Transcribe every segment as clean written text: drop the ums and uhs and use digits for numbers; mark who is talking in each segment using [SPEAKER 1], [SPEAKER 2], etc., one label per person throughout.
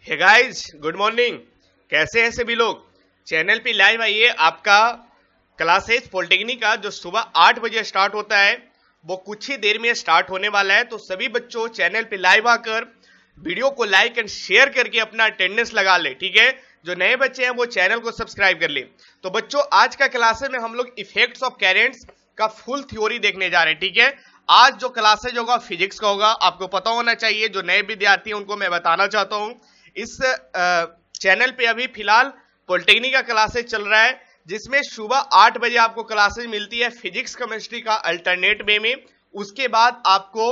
[SPEAKER 1] Hey guys, good morning. कैसे हैं सभी लोग? चैनल पे लाइव आइए। आपका क्लासेस पॉलिटेक्निक का जो सुबह 8 बजे स्टार्ट होता है वो कुछ ही देर में स्टार्ट होने वाला है। तो सभी बच्चों चैनल पे लाइव आकर वीडियो को लाइक एंड शेयर करके अपना अटेंडेंस लगा ले, ठीक है। जो नए बच्चे हैं वो चैनल को सब्सक्राइब कर ले। तो बच्चों, आज का क्लासेस में हम लोग इफेक्ट्स ऑफ करेंट्स का फुल थ्योरी देखने जा रहे हैं, ठीक है। आज जो क्लासेज होगा फिजिक्स का होगा, आपको पता होना चाहिए। जो नए विद्यार्थी हैं उनको मैं बताना चाहता हूं, इस चैनल पे अभी फिलहाल पॉलिटेक्निक का क्लासेज चल रहा है, जिसमें सुबह 8 बजे आपको क्लासेज मिलती है फिजिक्स केमिस्ट्री का अल्टरनेट वे में। उसके बाद आपको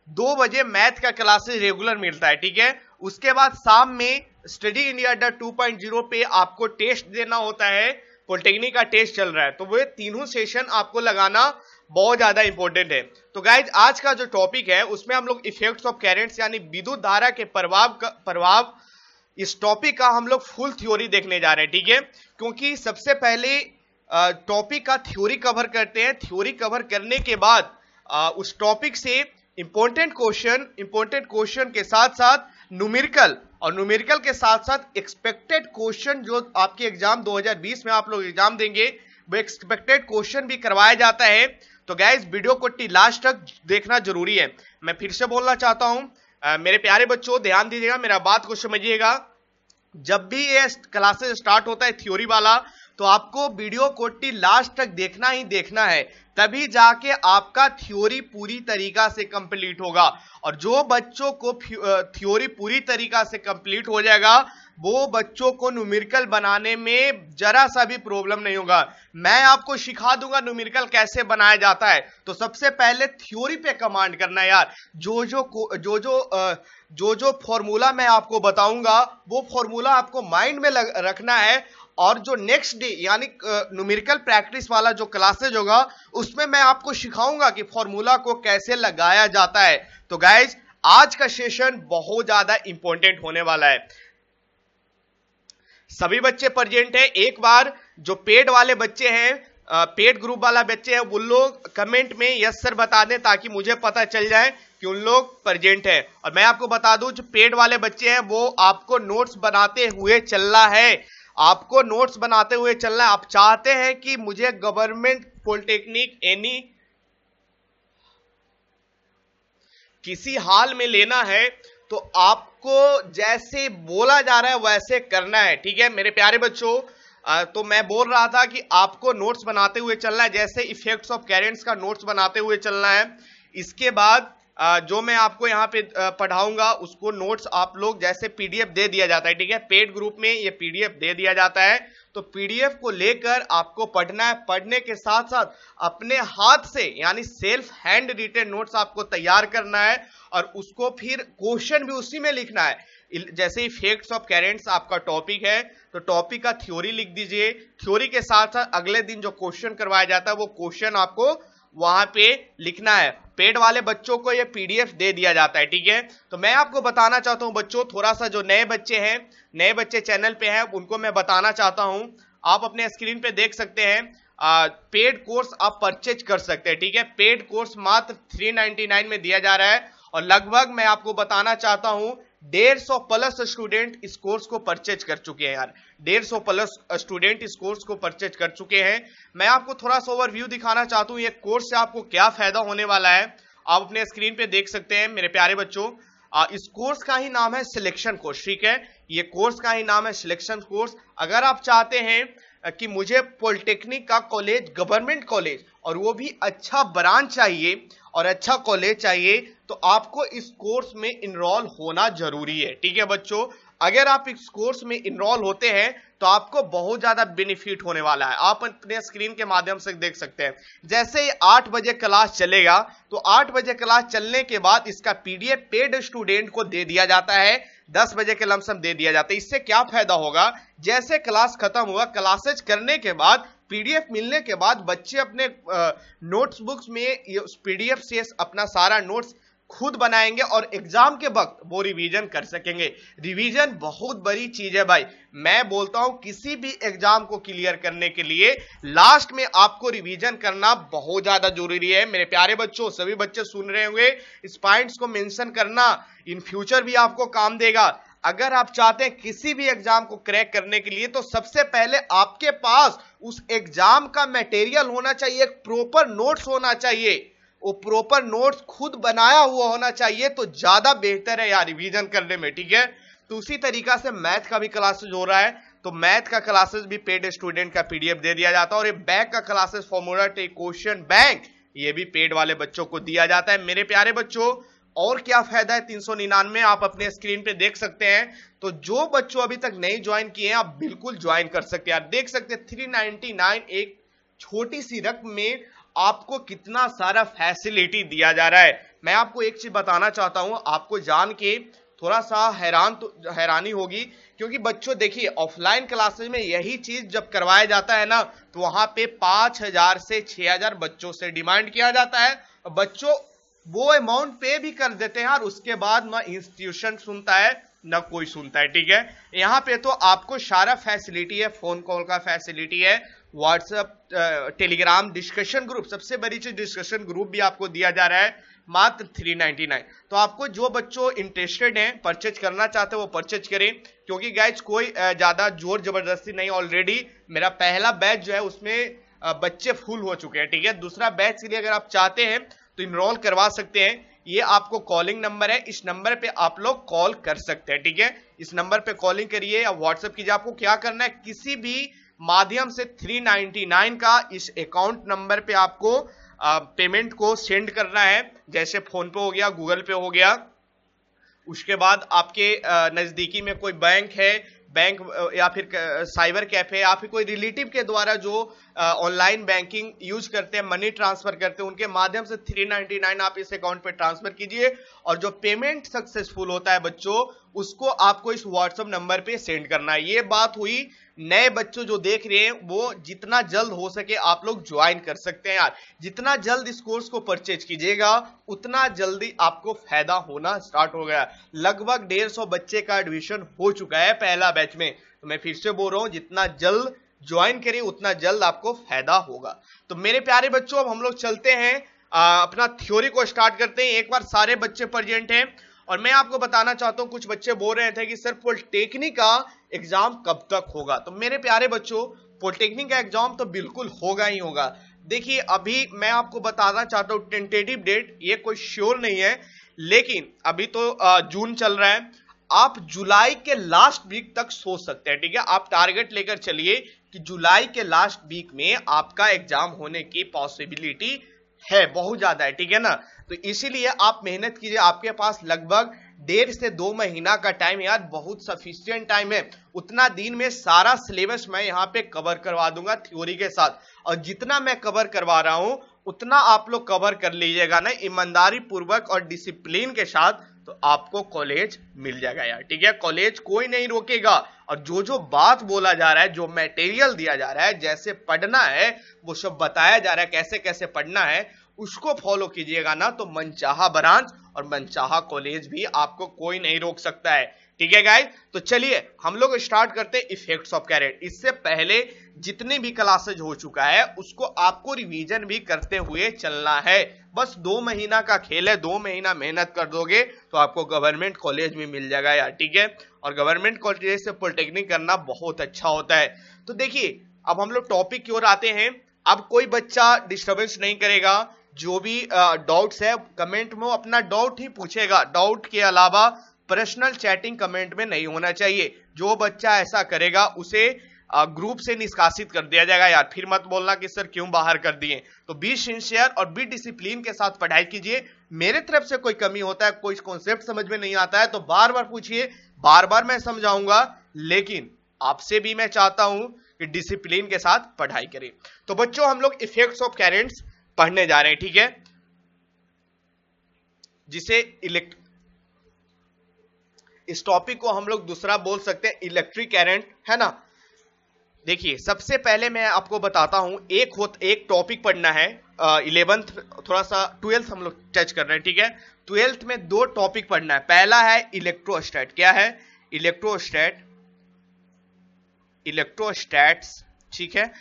[SPEAKER 1] 2 बजे मैथ का क्लासेज रेगुलर मिलता है, ठीक है। उसके बाद शाम में स्टडी इंडिया अड्डा 2.0 पे आपको टेस्ट देना होता है। पॉलिटेक्निक का टेस्ट चल रहा है, तो वो तीनों सेशन आपको लगाना बहुत ज्यादा इंपॉर्टेंट है। तो गाइज, आज का जो टॉपिक है उसमें हम लोग इफेक्ट्स ऑफ करेंट्स यानी विद्युत धारा के प्रभाव इस टॉपिक का हम लोग फुल थ्योरी देखने जा रहे हैं, ठीक है। क्योंकि सबसे पहले टॉपिक का थ्योरी कवर करते हैं। थ्योरी कवर करने के बाद उस टॉपिक से इंपॉर्टेंट क्वेश्चन के साथ साथ न्यूमेरिकल और न्यूमेरिकल के साथ साथ एक्सपेक्टेड क्वेश्चन जो आपके एग्जाम 2020 में आप लोग एग्जाम देंगे वो एक्सपेक्टेड क्वेश्चन भी करवाया जाता है। तो गाइस, वीडियो को लास्ट तक देखना जरूरी है। मैं फिर से बोलना चाहता हूं, मेरे प्यारे बच्चों ध्यान दीजिएगा, मेरा बात को समझिएगा। जब भी ये क्लासेस स्टार्ट होता है थ्योरी वाला, तो आपको वीडियो को लास्ट तक देखना ही देखना है, तभी जाके आपका थ्योरी पूरी तरीका से कंप्लीट होगा। और जो बच्चों को थ्योरी पूरी तरीका से कंप्लीट हो जाएगा वो बच्चों को न्यूमेरिकल बनाने में जरा सा भी प्रॉब्लम नहीं होगा। मैं आपको सिखा दूंगा न्यूमेरिकल कैसे बनाया जाता है। तो सबसे पहले थ्योरी पे कमांड करना है यार। जो फॉर्मूला मैं आपको बताऊंगा वो फॉर्मूला आपको माइंड में रखना है। और जो नेक्स्ट डे यानी न्यूमेरिकल प्रैक्टिस वाला जो क्लासेज होगा उसमें मैं आपको सिखाऊंगा कि फॉर्मूला को कैसे लगाया जाता है। तो गाइज, आज का सेशन बहुत ज्यादा इंपॉर्टेंट होने वाला है। सभी बच्चे प्रेजेंट हैं। एक बार जो पेड वाले बच्चे हैं, पेड ग्रुप वाला बच्चे हैं, वो लोग कमेंट में यस सर बता दें ताकि मुझे पता चल जाए कि उन लोग प्रेजेंट हैं। और मैं आपको बता दूं, जो पेड वाले बच्चे हैं वो आपको नोट्स बनाते हुए चलना है। आपको नोट्स बनाते हुए चलना है। आप चाहते हैं कि मुझे गवर्नमेंट पॉलिटेक्निक किसी हाल में लेना है, तो आपको जैसे बोला जा रहा है वैसे करना है, ठीक है मेरे प्यारे बच्चों। तो मैं बोल रहा था कि आपको नोट्स बनाते हुए चलना है, जैसे इफेक्ट्स ऑफ करेंट्स का नोट्स बनाते हुए चलना है। इसके बाद जो मैं आपको यहाँ पे पढ़ाऊंगा उसको नोट्स आप लोग जैसे पीडीएफ दे दिया जाता है, ठीक है। पेड ग्रुप में ये पीडीएफ दे दिया जाता है, तो पीडीएफ को लेकर आपको पढ़ना है। पढ़ने के साथ साथ अपने हाथ से यानी सेल्फ हैंड रिटेन नोट्स आपको तैयार करना है और उसको फिर क्वेश्चन भी उसी में लिखना है। जैसे इफेक्ट्स ऑफ करेंट्स आपका टॉपिक है, तो टॉपिक का थ्योरी लिख दीजिए। थ्योरी के साथ साथ अगले दिन जो क्वेश्चन करवाया जाता है वो क्वेश्चन आपको वहां पे लिखना है। पेड वाले बच्चों को ये पीडीएफ दे दिया जाता है, ठीक है। तो मैं आपको बताना चाहता हूं बच्चों, थोड़ा सा जो नए बच्चे हैं, नए बच्चे चैनल पे हैं, उनको मैं बताना चाहता हूं। आप अपने स्क्रीन पे देख सकते हैं, पेड कोर्स आप परचेज कर सकते हैं, ठीक है। पेड कोर्स मात्र 399 में दिया जा रहा है और लगभग मैं आपको बताना चाहता हूं 150 प्लस स्टूडेंट इस कोर्स को परचेज कर चुके हैं यार। 150 प्लस स्टूडेंट इस कोर्स को परचेज कर चुके हैं। मैं आपको थोड़ा सा ओवरव्यू दिखाना चाहता हूं ये कोर्स से आपको क्या फायदा होने वाला है। आप अपने स्क्रीन पे देख सकते हैं मेरे प्यारे बच्चों, इस कोर्स का ही नाम है सिलेक्शन कोर्स, ठीक है। ये कोर्स का ही नाम है सिलेक्शन कोर्स। अगर आप चाहते हैं कि मुझे पॉलिटेक्निक का कॉलेज, गवर्नमेंट कॉलेज, और वो भी अच्छा ब्रांच चाहिए और अच्छा कॉलेज चाहिए, तो आपको इस कोर्स में इनरोल होना जरूरी है, ठीक है बच्चों। अगर आप इस कोर्स में इनरोल होते हैं तो आपको बहुत ज्यादा बेनिफिट होने वाला है। आप अपने स्क्रीन के माध्यम से देख सकते हैं। जैसे ही 8 बजे क्लास चलेगा, तो 8 बजे क्लास चलने के बाद इसका पीडीएफ पेड स्टूडेंट को दे दिया जाता है। 10 बजे के लमसम दे दिया जाता है। इससे क्या फायदा होगा, जैसे क्लास खत्म हुआ, क्लासेज करने के बाद पीडीएफ मिलने के बाद बच्चे अपने नोट्स बुक्स में पीडीएफ से अपना सारा नोट्स खुद बनाएंगे और एग्जाम के वक्त वो रिवीजन कर सकेंगे। रिवीजन बहुत बड़ी चीज है भाई। मैं बोलता हूं किसी भी एग्जाम को क्लियर करने के लिए लास्ट में आपको रिवीजन करना बहुत ज्यादा जरूरी है। मेरे प्यारे बच्चों, सभी बच्चे सुन रहे होंगे, इस पॉइंट्स को मेंशन करना इन फ्यूचर भी आपको काम देगा। अगर आप चाहते हैं किसी भी एग्जाम को क्रैक करने के लिए, तो सबसे पहले आपके पास उस एग्जाम का मटेरियल होना चाहिए, एक प्रॉपर नोट्स होना चाहिए, वो प्रॉपर नोट्स खुद बनाया हुआ होना चाहिए, तो ज्यादा बेहतर है यार रिवीजन करने में, ठीक है। तो उसी तरीका से मैथ का भी क्लासेस हो रहा है, तो मैथ का क्लासेस भी पेड स्टूडेंट का पीडीएफ दे दिया जाता है, और ये बैंक का classes formula tech question bank ये भी पेड वाले बच्चों को दिया जाता है। मेरे प्यारे बच्चों, और क्या फायदा है 399 आप अपने स्क्रीन पे देख सकते हैं। तो जो बच्चों अभी तक नहीं ज्वाइन किए हैं, आप बिल्कुल ज्वाइन कर सकते हैं। आप देख सकते हैं 399 एक छोटी सी रकम में आपको कितना सारा फैसिलिटी दिया जा रहा है। मैं आपको एक चीज बताना चाहता हूं, आपको जान के थोड़ा सा हैरानी होगी, क्योंकि बच्चों देखिए ऑफलाइन क्लासेस में यही चीज जब करवाया जाता है ना, तो वहां पे 5000 से 6000 बच्चों से डिमांड किया जाता है, बच्चों वो अमाउंट पे भी कर देते हैं और उसके बाद ना इंस्टीट्यूशन सुनता है ना कोई सुनता है, ठीक है। यहाँ पे तो आपको सारा फैसिलिटी है, फोन कॉल का फैसिलिटी है, व्हाट्सएप टेलीग्राम डिस्कशन ग्रुप, सबसे बड़ी चीज डिस्कशन ग्रुप भी आपको दिया जा रहा है मात्र 399। तो आपको जो बच्चों इंटरेस्टेड हैं, परचेज करना चाहते हैं, वो परचेज करें, क्योंकि गाइज कोई ज्यादा जोर जबरदस्ती नहीं। ऑलरेडी मेरा पहला बैच जो है उसमें बच्चे फुल हो चुके हैं, ठीक है। दूसरा बैच के लिए अगर आप चाहते हैं तो इनरोल करवा सकते हैं। ये आपको कॉलिंग नंबर है, इस नंबर पे आप लोग कॉल कर सकते हैं, ठीक है। इस नंबर पे कॉलिंग करिए या व्हाट्सएप कीजिए। आपको क्या करना है, किसी भी माध्यम से 399 का इस अकाउंट नंबर पे आपको पेमेंट को सेंड करना है, जैसे फोन पे हो गया, गूगल पे हो गया। उसके बाद आपके नजदीकी में कोई बैंक है, बैंक या फिर साइबर कैफे या फिर कोई रिलेटिव के द्वारा जो ऑनलाइन बैंकिंग यूज करते हैं, मनी ट्रांसफर करते हैं, उनके माध्यम से 399 आप इस अकाउंट पे ट्रांसफर कीजिए, और जो पेमेंट सक्सेसफुल होता है बच्चों, उसको आपको इस व्हाट्सएप नंबर पे सेंड करना है। ये बात हुई, नए बच्चों जो देख रहे हैं वो जितना जल्द हो सके आप लोग ज्वाइन कर सकते हैं यार। जितना जल्द इस कोर्स को परचेज कीजिएगा उतना जल्दी आपको फायदा होना स्टार्ट हो गया। लगभग 150 बच्चे का एडमिशन हो चुका है पहला बैच में। तो मैं फिर से बोल रहा हूं, जितना जल्द ज्वाइन करिए उतना जल्द आपको फायदा होगा। तो मेरे प्यारे बच्चों, अब हम लोग चलते हैं अपना थ्योरी को स्टार्ट करते हैं। एक बार सारे बच्चे प्रेजेंट हैं, और मैं आपको बताना चाहता हूं, कुछ बच्चे बोल रहे थे कि सर पॉलिटेक्निक का एग्जाम कब तक होगा। तो मेरे प्यारे बच्चों, पॉलिटेक्निक का एग्जाम तो बिल्कुल होगा ही होगा। देखिए अभी मैं आपको बताना चाहता हूं टेंटेटिव डेट, ये कोई श्योर नहीं है, लेकिन अभी तो जून चल रहा है, आप जुलाई के लास्ट वीक तक सोच सकते हैं, ठीक है। आप टारगेट लेकर चलिए कि जुलाई के लास्ट वीक में आपका एग्जाम होने की पॉसिबिलिटी है, बहुत ज्यादा है, ठीक है ना। तो इसीलिए आप मेहनत कीजिए, आपके पास लगभग 1.5 से 2 महीना का टाइम यार, बहुत सफिशिएंट टाइम है। उतना दिन में सारा सिलेबस मैं यहाँ पे कवर करवा दूंगा थ्योरी के साथ, और जितना मैं कवर करवा रहा हूं उतना आप लोग कवर कर लीजिएगा ना ईमानदारी पूर्वक और डिसिप्लिन के साथ, तो आपको कॉलेज मिल जाएगा यार, ठीक है। कॉलेज कोई नहीं रोकेगा, और जो जो बात बोला जा रहा है, जो मटेरियल दिया जा रहा है, जैसे पढ़ना है वो सब बताया जा रहा है, कैसे कैसे पढ़ना है, उसको फॉलो कीजिएगा ना, तो मनचाहा ब्रांच और मनचाहा कॉलेज भी आपको कोई नहीं रोक सकता है, ठीक है गाइस। तो चलिए हम लोग स्टार्ट करते हैं इफेक्ट्स ऑफ कैरेट। इससे पहले जितने भी क्लासेज हो चुका है उसको आपको रिवीजन भी करते हुए चलना है। बस 2 महीना का खेल है, 2 महीना मेहनत कर दोगे तो आपको गवर्नमेंट कॉलेज में मिल जाएगा यार, ठीक है। और गवर्नमेंट कॉलेज से पॉलिटेक्निक करना बहुत अच्छा होता है। तो देखिए अब हम लोग टॉपिक की ओर आते हैं। अब कोई बच्चा डिस्टर्बेंस नहीं करेगा, जो भी डाउट्स है कमेंट में अपना डाउट ही पूछेगा, डाउट के अलावा पर्सनल चैटिंग कमेंट में नहीं होना चाहिए। जो बच्चा ऐसा करेगा उसे ग्रुप से निष्कासित कर दिया जाएगा यार। फिर मत बोलना कि सर क्यों बाहर कर दिए। तो बी सिंसियर और बी डिसिप्लिन के साथ पढ़ाई कीजिए। मेरे तरफ से कोई कमी होता है, कोई कॉन्सेप्ट समझ में नहीं आता है तो बार बार पूछिए, बार बार मैं समझाऊंगा, लेकिन आपसे भी मैं चाहता हूं कि डिसिप्लिन के साथ पढ़ाई करें। तो बच्चों हम लोग इफेक्ट्स ऑफ करेंट्स पढ़ने जा रहे हैं, ठीक है, जिसे इस टॉपिक को हम लोग दूसरा बोल सकते हैं इलेक्ट्रिक करंट, है ना। देखिए सबसे पहले मैं आपको बताता हूं, एक टॉपिक पढ़ना है 11th, थोड़ा सा 12th हम लोग टच कर रहे हैं, ठीक है। 12th में 2 टॉपिक पढ़ना है। पहला है इलेक्ट्रोस्टैट। क्या है? इलेक्ट्रोस्टैट्स, ठीक है,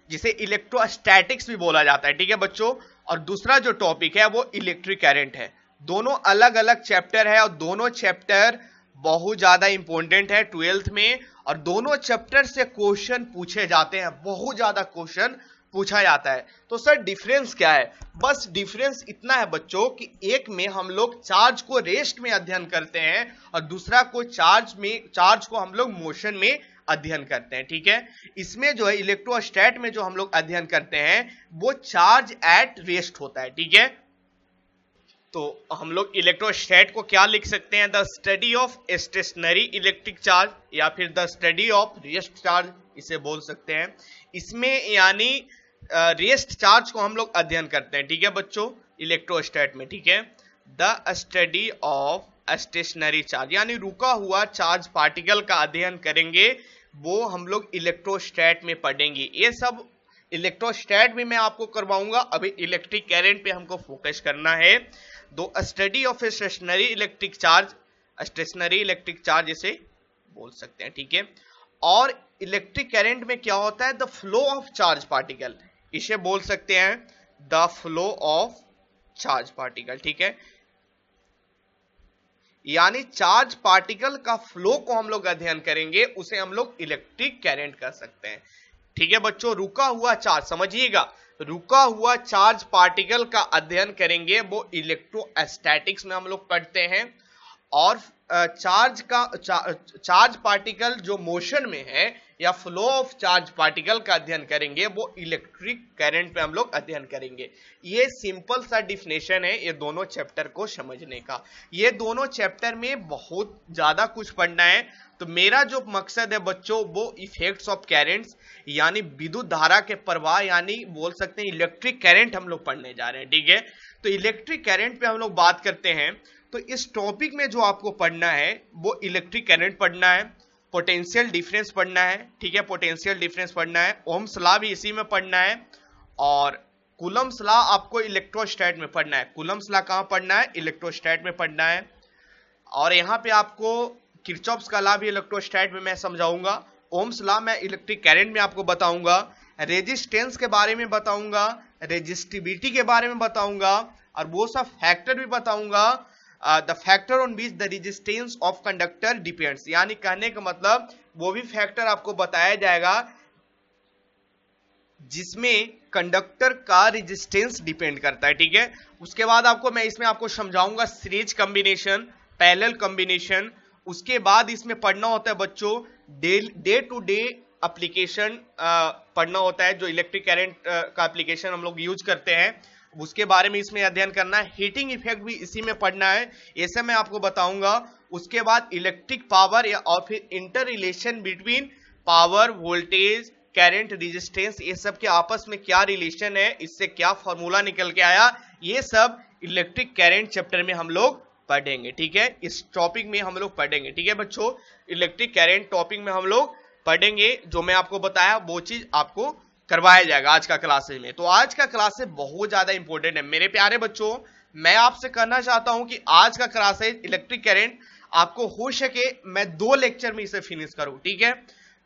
[SPEAKER 1] जिसे इलेक्ट्रोस्टैटिक्स भी बोला जाता है, ठीक है बच्चों। और दूसरा जो टॉपिक है वो इलेक्ट्रिक करंट है। दोनों अलग अलग चैप्टर है और दोनों चैप्टर बहुत ज्यादा इंपॉर्टेंट है 12th में, और दोनों चैप्टर से क्वेश्चन पूछे जाते हैं, बहुत ज्यादा क्वेश्चन पूछा जाता है। तो सर डिफरेंस क्या है? बस डिफरेंस इतना है बच्चों कि एक में हम लोग चार्ज को रेस्ट में अध्ययन करते हैं और दूसरा को चार्ज को हम लोग मोशन में अध्ययन करते हैं, ठीक है। इसमें जो है इलेक्ट्रोस्टैट में जो हम लोग अध्ययन करते हैं वो चार्ज एट रेस्ट होता है, ठीक है। तो हम लोग इलेक्ट्रोस्टैट को क्या लिख सकते हैं? The study of stationary electric charge, या फिर the study of rest charge इसे बोल सकते हैं। इसमें यानी रेस्ट चार्ज को हम लोग अध्ययन करते हैं, ठीक है बच्चों, इलेक्ट्रोस्टैट में, ठीक है। The study of stationary charge यानी रुका हुआ चार्ज पार्टिकल का अध्ययन करेंगे, वो हम लोग इलेक्ट्रोस्टैट में पढ़ेंगे। ये सब इलेक्ट्रोस्टैट भी मैं आपको करवाऊंगा, अभी इलेक्ट्रिक करंट पे हमको फोकस करना है। दो study of stationary electric charge, stationary electric charge इसे बोल सकते हैं, ठीक है। और इलेक्ट्रिक करंट में क्या होता है? The flow of charge particle, इसे बोल सकते हैं the flow of charge particle, ठीक है। यानी चार्ज पार्टिकल का फ्लो को हम लोग अध्ययन करेंगे, उसे हम लोग इलेक्ट्रिक करंट कर सकते हैं, ठीक है बच्चों। रुका हुआ चार्ज, समझिएगा, रुका हुआ चार्ज पार्टिकल का अध्ययन करेंगे, वो इलेक्ट्रोस्टैटिक्स में हम लोग पढ़ते हैं। और चार्ज पार्टिकल जो मोशन में है या फ्लो ऑफ चार्ज पार्टिकल का अध्ययन करेंगे, वो इलेक्ट्रिक करंट पे हम लोग अध्ययन करेंगे। ये सिंपल सा डिफिनेशन है ये दोनों चैप्टर को समझने का। ये दोनों चैप्टर में बहुत ज्यादा कुछ पढ़ना है, तो मेरा जो मकसद है बच्चों वो इफेक्ट्स ऑफ करंट्स यानी विद्युत धारा के प्रवाह, यानी बोल सकते हैं इलेक्ट्रिक करंट हम लोग पढ़ने जा रहे हैं, ठीक है। तो इलेक्ट्रिक करंट पे हम लोग बात करते हैं, तो इस टॉपिक में जो आपको पढ़ना है वो इलेक्ट्रिक करंट पढ़ना है, पोटेंशियल डिफरेंस पढ़ना है, ठीक है, पोटेंशियल डिफरेंस पढ़ना है, ओम्स लॉ भी इसी में पढ़ना है, और कूलम्स लॉ आपको इलेक्ट्रोस्टैट में पढ़ना है। कूलम्स लॉ कहाँ पढ़ना है? इलेक्ट्रोस्टैट में पढ़ना है। और यहाँ पे आपको किरचॉफ्स का लॉ भी इलेक्ट्रोस्टैट में मैं समझाऊंगा, ओम्स लॉ मैं इलेक्ट्रिक करंट में आपको बताऊंगा, रेजिस्टेंस के बारे में बताऊंगा, रेजिस्टिविटी के बारे में बताऊंगा, और वो सब फैक्टर भी बताऊंगा। The factor on which the resistance of conductor depends, यानी कहने का मतलब वो भी फैक्टर आपको बताया जाएगा जिसमें कंडक्टर का रेजिस्टेंस डिपेंड करता है, ठीक है। उसके बाद आपको मैं इसमें आपको समझाऊंगा सीरीज कॉम्बिनेशन, पैरेलल कॉम्बिनेशन। उसके बाद इसमें पढ़ना होता है बच्चों डे टू डे एप्लीकेशन पढ़ना होता है, जो इलेक्ट्रिक करंट का एप्लीकेशन हम लोग यूज करते हैं, उसके बारे में इसमें अध्ययन करना है। हीटिंग इफेक्ट भी इसी में पढ़ना है, ये सब मैं आपको बताऊंगा। उसके बाद इलेक्ट्रिक पावर या और फिर inter relation between power, voltage, current, resistance, ये सब के आपस में क्या रिलेशन है, इससे क्या फॉर्मूला निकल के आया, ये सब इलेक्ट्रिक करंट चैप्टर में हम लोग पढ़ेंगे, ठीक है। इस टॉपिक में हम लोग पढ़ेंगे, ठीक है बच्चों, इलेक्ट्रिक करंट टॉपिक में हम लोग पढ़ेंगे। जो मैं आपको बताया वो चीज आपको करवाया जाएगा आज का क्लासेज में। तो आज का क्लासेज बहुत ज्यादा इंपॉर्टेंट है मेरे प्यारे बच्चों। मैं आपसे कहना चाहता हूं कि आज का क्लासेज इलेक्ट्रिक करंट आपको हो सके मैं 2 लेक्चर में इसे फिनिश करूं, ठीक है,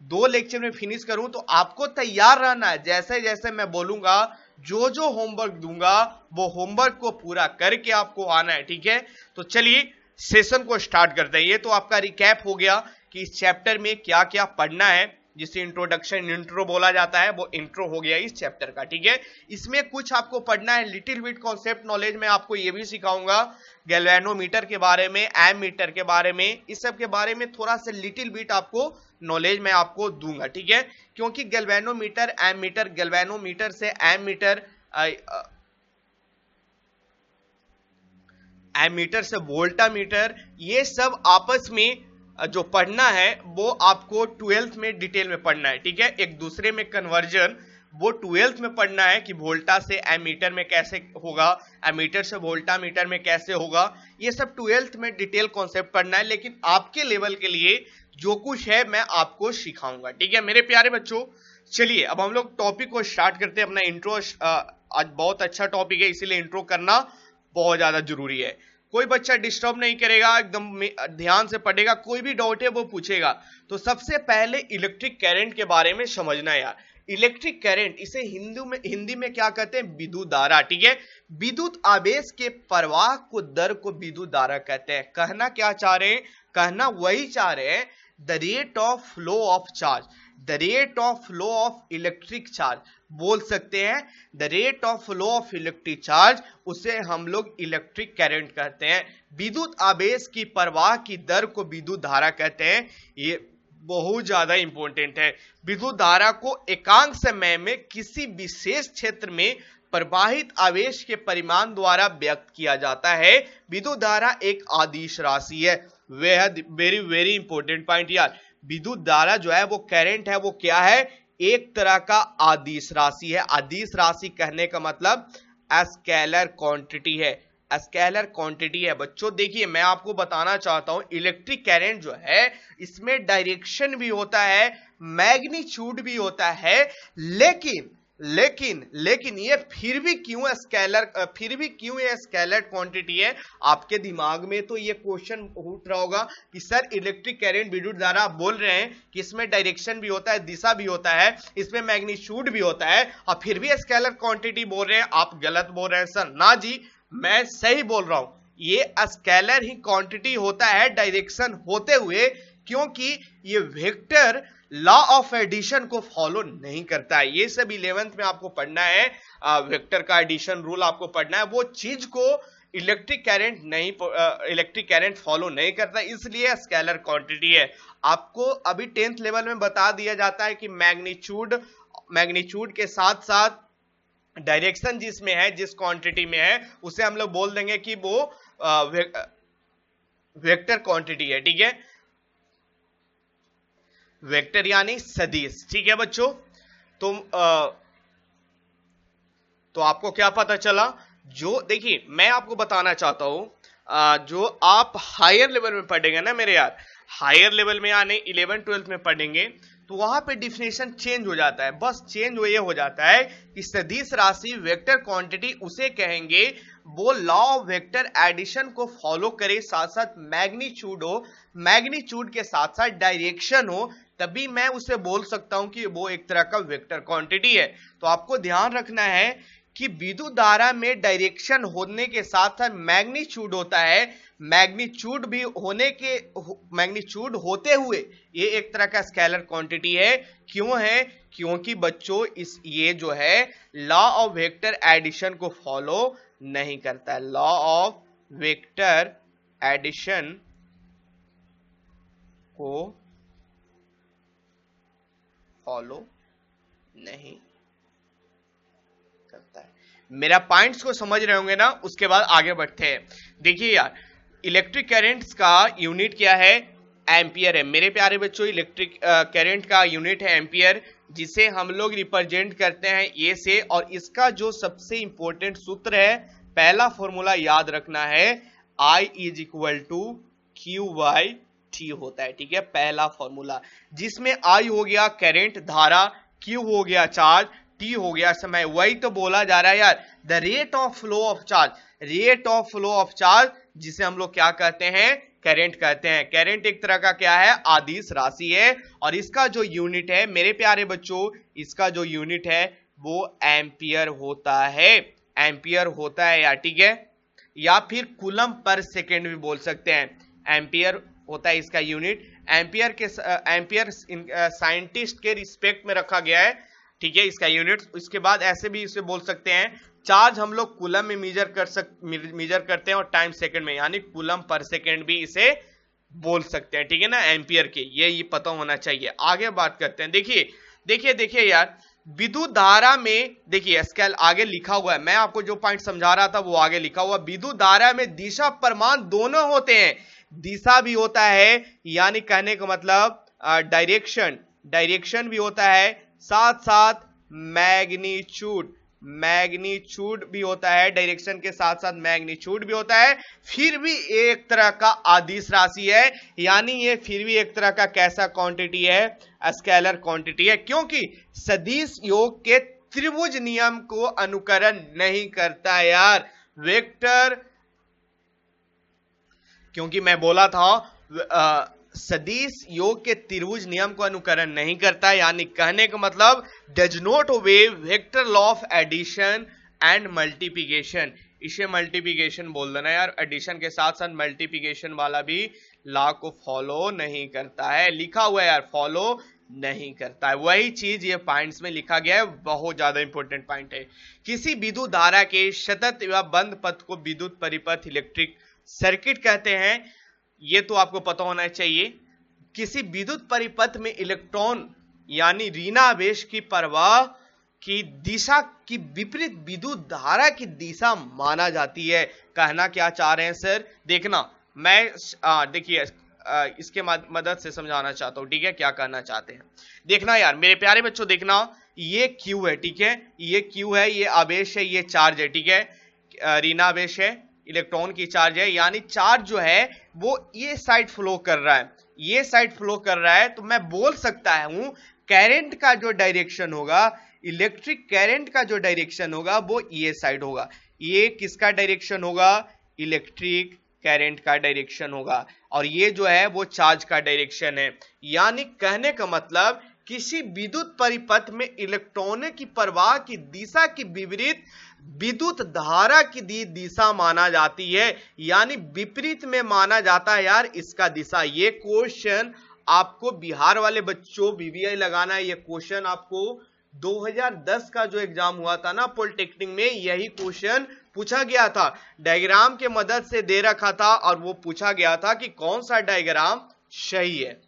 [SPEAKER 1] 2 लेक्चर में फिनिश करूं। तो आपको तैयार रहना है, जैसे जैसे मैं बोलूंगा, जो जो होमवर्क दूंगा वो होमवर्क को पूरा करके आपको आना है, ठीक है। तो चलिए सेशन को स्टार्ट करते हैं। ये तो आपका रिकैप हो गया कि इस चैप्टर में क्या क्या पढ़ना है, जिसे इंट्रोडक्शन इंट्रो बोला जाता है, वो इंट्रो हो गया इस चैप्टर का, ठीक है। इसमें कुछ आपको पढ़ना है लिटिल बिट कॉन्सेप्ट नॉलेज में, आपको ये भी सिखाऊंगा गैल्वेनोमीटर के बारे में, एम मीटर के बारे में, इस सब के बारे में थोड़ा सा लिटिल बिट आपको नॉलेज मैं आपको दूंगा, ठीक है। क्योंकि गैल्वेनोमीटर, एम मीटर, गैल्वेनोमीटर से एम मीटर, एम मीटर से वोल्टामीटर, ये सब आपस में जो पढ़ना है वो आपको 12th में डिटेल में पढ़ना है, ठीक है। एक दूसरे में कन्वर्जन वो 12th में पढ़ना है कि वोल्टा से एमीटर में कैसे होगा, एमीटर से वोल्टामीटर में कैसे होगा, ये सब 12th में डिटेल कॉन्सेप्ट पढ़ना है। लेकिन आपके लेवल के लिए जो कुछ है मैं आपको सिखाऊंगा, ठीक है मेरे प्यारे बच्चों। चलिए अब हम लोग टॉपिक को स्टार्ट करते हैं। अपना इंट्रो आज बहुत अच्छा टॉपिक है, इसीलिए इंट्रो करना बहुत ज्यादा जरूरी है। कोई बच्चा डिस्टर्ब नहीं करेगा, एकदम ध्यान से पढ़ेगा, कोई भी डाउट है वो पूछेगा। तो सबसे पहले इलेक्ट्रिक करंट के बारे में समझना यार। इलेक्ट्रिक करंट इसे हिंदी में क्या कहते हैं? विद्युत धारा, ठीक है। विद्युत आवेश के प्रवाह को दर को विद्युत धारा कहते हैं। कहना क्या चाह रहे हैं? कहना वही चाह रहे हैं, the rate of flow of charge, the rate of flow of electric charge बोल सकते हैं, the rate of flow of electric charge, उसे हम लोग इलेक्ट्रिक करंट कहते हैं। विद्युत आवेश की प्रवाह की दर को विद्युत धारा कहते हैं। ये बहुत ज्यादा इंपॉर्टेंट है। विद्युत धारा को एकांक समय में किसी विशेष क्षेत्र में प्रवाहित आवेश के परिमाण द्वारा व्यक्त किया जाता है। विद्युत धारा एक अदिश राशि है। वेरी वेरी इंपॉर्टेंट पॉइंट यार। विद्युत धारा जो है वो करंट है, वो क्या है, एक तरह का अदिश राशि है। अदिश राशि कहने का मतलब स्केलर क्वांटिटी है, स्केलर क्वांटिटी है। बच्चों देखिए मैं आपको बताना चाहता हूं, इलेक्ट्रिक करंट जो है इसमें डायरेक्शन भी होता है, मैग्नीट्यूड भी होता है, लेकिन ये फिर भी क्यों ये स्केलर क्वांटिटी है। आपके दिमाग में तो ये क्वेश्चन उठ रहा होगा कि सर इलेक्ट्रिक करंट विद्युत धारा आप बोल रहे हैं कि इसमें डायरेक्शन भी होता है, दिशा भी होता है, इसमें मैग्नीट्यूड भी होता है, और फिर भी स्केलर क्वांटिटी बोल रहे हैं, आप गलत बोल रहे हैं सर। ना जी, मैं सही बोल रहा हूं, ये स्केलर ही क्वांटिटी होता है डायरेक्शन होते हुए, क्योंकि ये वेक्टर लॉ ऑफ एडिशन को फॉलो नहीं करता है। ये सब 11th में आपको पढ़ना है, वेक्टर का एडिशन रूल आपको पढ़ना है। वो चीज को इलेक्ट्रिक करंट फॉलो नहीं करता, इसलिए स्केलर क्वांटिटी है। आपको अभी 10th लेवल में बता दिया जाता है कि मैग्नीट्यूड के साथ साथ डायरेक्शन जिसमें है, जिस क्वांटिटी में है, उसे हम लोग बोल देंगे कि वो वेक्टर क्वांटिटी है। ठीक है, वेक्टर यानी सदिश। ठीक है बच्चों, तो आपको क्या पता चला, जो देखिए मैं आपको बताना चाहता हूं, जो आप हायर लेवल में पढ़ेंगे ना मेरे यार, हायर लेवल में यानी 11th 12th में पढ़ेंगे, तो वहां पे डिफिनेशन चेंज हो जाता है। बस चेंज ये हो जाता है कि सदिश राशि वेक्टर क्वांटिटी उसे कहेंगे वो लॉ ऑफ वेक्टर एडिशन को फॉलो करे, साथ साथ मैग्नीट्यूड हो, मैग्नीट्यूड के साथ साथ डायरेक्शन हो, तभी मैं उसे बोल सकता हूं कि वो एक तरह का वेक्टर क्वांटिटी है। तो आपको ध्यान रखना है कि विद्युत धारा में डायरेक्शन होने के साथ साथ मैग्नीट्यूड होता है, मैग्नीट्यूड होते हुए ये एक तरह का स्केलर क्वांटिटी है। क्यों है, क्योंकि बच्चों ये जो है लॉ ऑफ वेक्टर एडिशन को फॉलो नहीं करता है, लॉ ऑफ वेक्टर एडिशन को फॉलो नहीं करता है। मेरा पॉइंट्स को समझ रहे होंगे ना, उसके बाद आगे बढ़ते हैं। देखिए यार, इलेक्ट्रिक करंट्स का यूनिट क्या है, एम्पियर है। मेरे प्यारे बच्चों, इलेक्ट्रिक करंट का यूनिट है एम्पियर, जिसे हम लोग रिप्रेजेंट करते हैं ए से, और इसका जो सबसे इंपॉर्टेंट सूत्र है, पहला फॉर्मूला याद रखना है, I = QT होता है। ठीक है, पहला फॉर्मूला, जिसमें I हो गया करंट धारा, Q हो गया चार्ज, T हो गया समय। वही तो बोला जा रहा है यार, the rate of flow of charge, rate of flow of charge, जिसे हम लोग क्या कहते हैं, करंट कहते हैं। करंट एक तरह का क्या है, अदिश राशि है, और इसका जो यूनिट है मेरे प्यारे बच्चों, इसका जो यूनिट है वो एम्पियर होता है, एम्पियर होता है यार। ठीक है, या फिर कूलम पर सेकेंड भी बोल सकते हैं, एम्पियर होता है इसका यूनिट। एम्पियर साइंटिस्ट के रिस्पेक्ट में रखा गया है। ठीक है, इसका यूनिट। इसके बाद ऐसे भी इसे बोल सकते हैं, चार्ज हम लोग कूलम में मेजर करते हैं, और टाइम सेकंड में, यानी कूलम पर सेकंड भी इसे बोल सकते हैं। ठीक है ना, एम्पियर के, ये पता होना चाहिए। आगे बात करते हैं। देखिए यार, विद्युत धारा में देखिए स्केल आगे लिखा हुआ है, मैं आपको जो पॉइंट समझा रहा था वो आगे लिखा हुआ। विद्युत धारा में दिशा परिमाण दोनों होते हैं, दिशा भी होता है, यानी कहने का मतलब डायरेक्शन भी होता है, साथ साथ मैग्नीट्यूड भी होता है, डायरेक्शन के साथ साथ मैग्नीट्यूड भी होता है। फिर भी एक तरह का अदिश राशि है, यानी ये फिर भी एक तरह का कैसा क्वांटिटी है, स्केलर क्वांटिटी है, क्योंकि सदिश योग के त्रिभुज नियम को अनुकरण नहीं करता यार। वेक्टर, क्योंकि मैं बोला था सदिश योग के त्रिभुज नियम को अनुकरण नहीं करता, यानी कहने का मतलब does not obey vector law of addition and multiplication. इसे मल्टीप्लिकेशन बोल देना यार, एडिशन के साथ साथ मल्टीप्लिकेशन वाला भी लॉ को फॉलो नहीं करता है। लिखा हुआ है यार, फॉलो नहीं करता है। वही चीज ये पॉइंट्स में लिखा गया है, बहुत ज्यादा इंपॉर्टेंट पॉइंट है। किसी विद्युत धारा के सतत या बंद पथ को विद्युत परिपथ इलेक्ट्रिक सर्किट कहते हैं। ये तो आपको पता होना चाहिए। किसी विद्युत परिपथ में इलेक्ट्रॉन यानी ऋणावेश की प्रवाह की दिशा की विपरीत विद्युत धारा की दिशा माना जाती है। कहना क्या चाह रहे हैं सर, देखना मैं देखिए इसके मदद से समझाना चाहता हूं, ठीक है, क्या कहना चाहते हैं। देखना यार मेरे प्यारे बच्चों, देखना ये Q है, ठीक है, ये Q है, ये आवेश है, ये चार्ज है, ठीक है, ऋणावेश है, इलेक्ट्रॉन की चार्ज है, यानी चार्ज जो है वो ये साइड फ्लो कर रहा है, ये साइड फ्लो कर रहा है। तो मैं बोल सकता हूं करंट का जो डायरेक्शन होगा, इलेक्ट्रिक करंट का जो डायरेक्शन होगा वो ये साइड होगा। ये किसका डायरेक्शन होगा, इलेक्ट्रिक करंट का डायरेक्शन होगा, और ये जो है वो चार्ज का डायरेक्शन है। यानी कहने का मतलब किसी विद्युत परिपथ में इलेक्ट्रॉनों की प्रवाह की दिशा की विपरीत विद्युत धारा की दिशा माना जाती है, यानी विपरीत में माना जाता है यार इसका दिशा। ये क्वेश्चन आपको बिहार वाले बच्चों बीबीआई लगाना है। ये क्वेश्चन आपको 2010 का जो एग्जाम हुआ था ना पॉलिटेक्निक में, यही क्वेश्चन पूछा गया था, डायग्राम के मदद से दे रखा था, और वो पूछा गया था कि कौन सा डायग्राम सही है।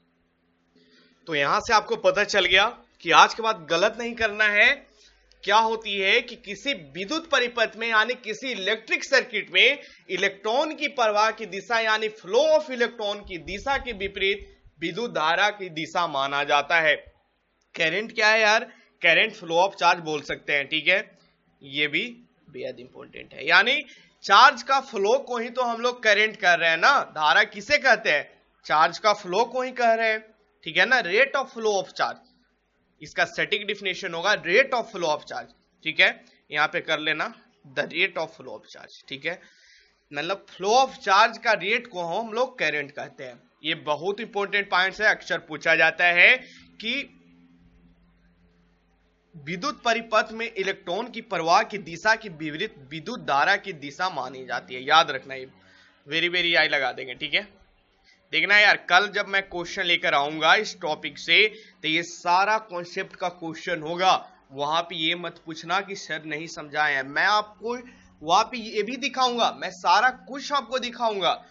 [SPEAKER 1] तो यहां से आपको पता चल गया कि आज के बाद गलत नहीं करना है। क्या होती है कि किसी विद्युत परिपथ में यानी किसी इलेक्ट्रिक सर्किट में इलेक्ट्रॉन की प्रवाह की दिशा यानी फ्लो ऑफ इलेक्ट्रॉन की दिशा के विपरीत विद्युत धारा की दिशा माना जाता है। करंट क्या है यार, करंट फ्लो ऑफ चार्ज बोल सकते हैं, ठीक है, ये भी बेहद इंपॉर्टेंट है। यानी चार्ज का फ्लो को ही तो हम लोग करंट कर रहे हैं ना, धारा किसे कहते हैं, चार्ज का फ्लो को ही कह रहे हैं, ठीक है ना, rate of flow of charge, इसका सटीक डिफिनेशन होगा rate of flow of charge, ठीक है, यहां पे कर लेना the rate of flow of charge, ठीक है, मतलब फ्लो ऑफ चार्ज का रेट को हम लोग करंट कहते हैं। ये बहुत इंपॉर्टेंट पॉइंट्स है, अक्सर पूछा जाता है कि विद्युत परिपथ में इलेक्ट्रॉन की प्रवाह की दिशा की विपरीत विद्युत धारा की दिशा मानी जाती है। याद रखना, ये वेरी वेरी आई लगा देंगे, ठीक है। देखना यार कल जब मैं क्वेश्चन लेकर आऊंगा इस टॉपिक से, तो ये सारा कॉन्सेप्ट का क्वेश्चन होगा। वहां पे ये मत पूछना कि सर नहीं समझाए हैं, मैं आपको वहां पे ये भी दिखाऊंगा, मैं सारा कुछ आपको दिखाऊंगा।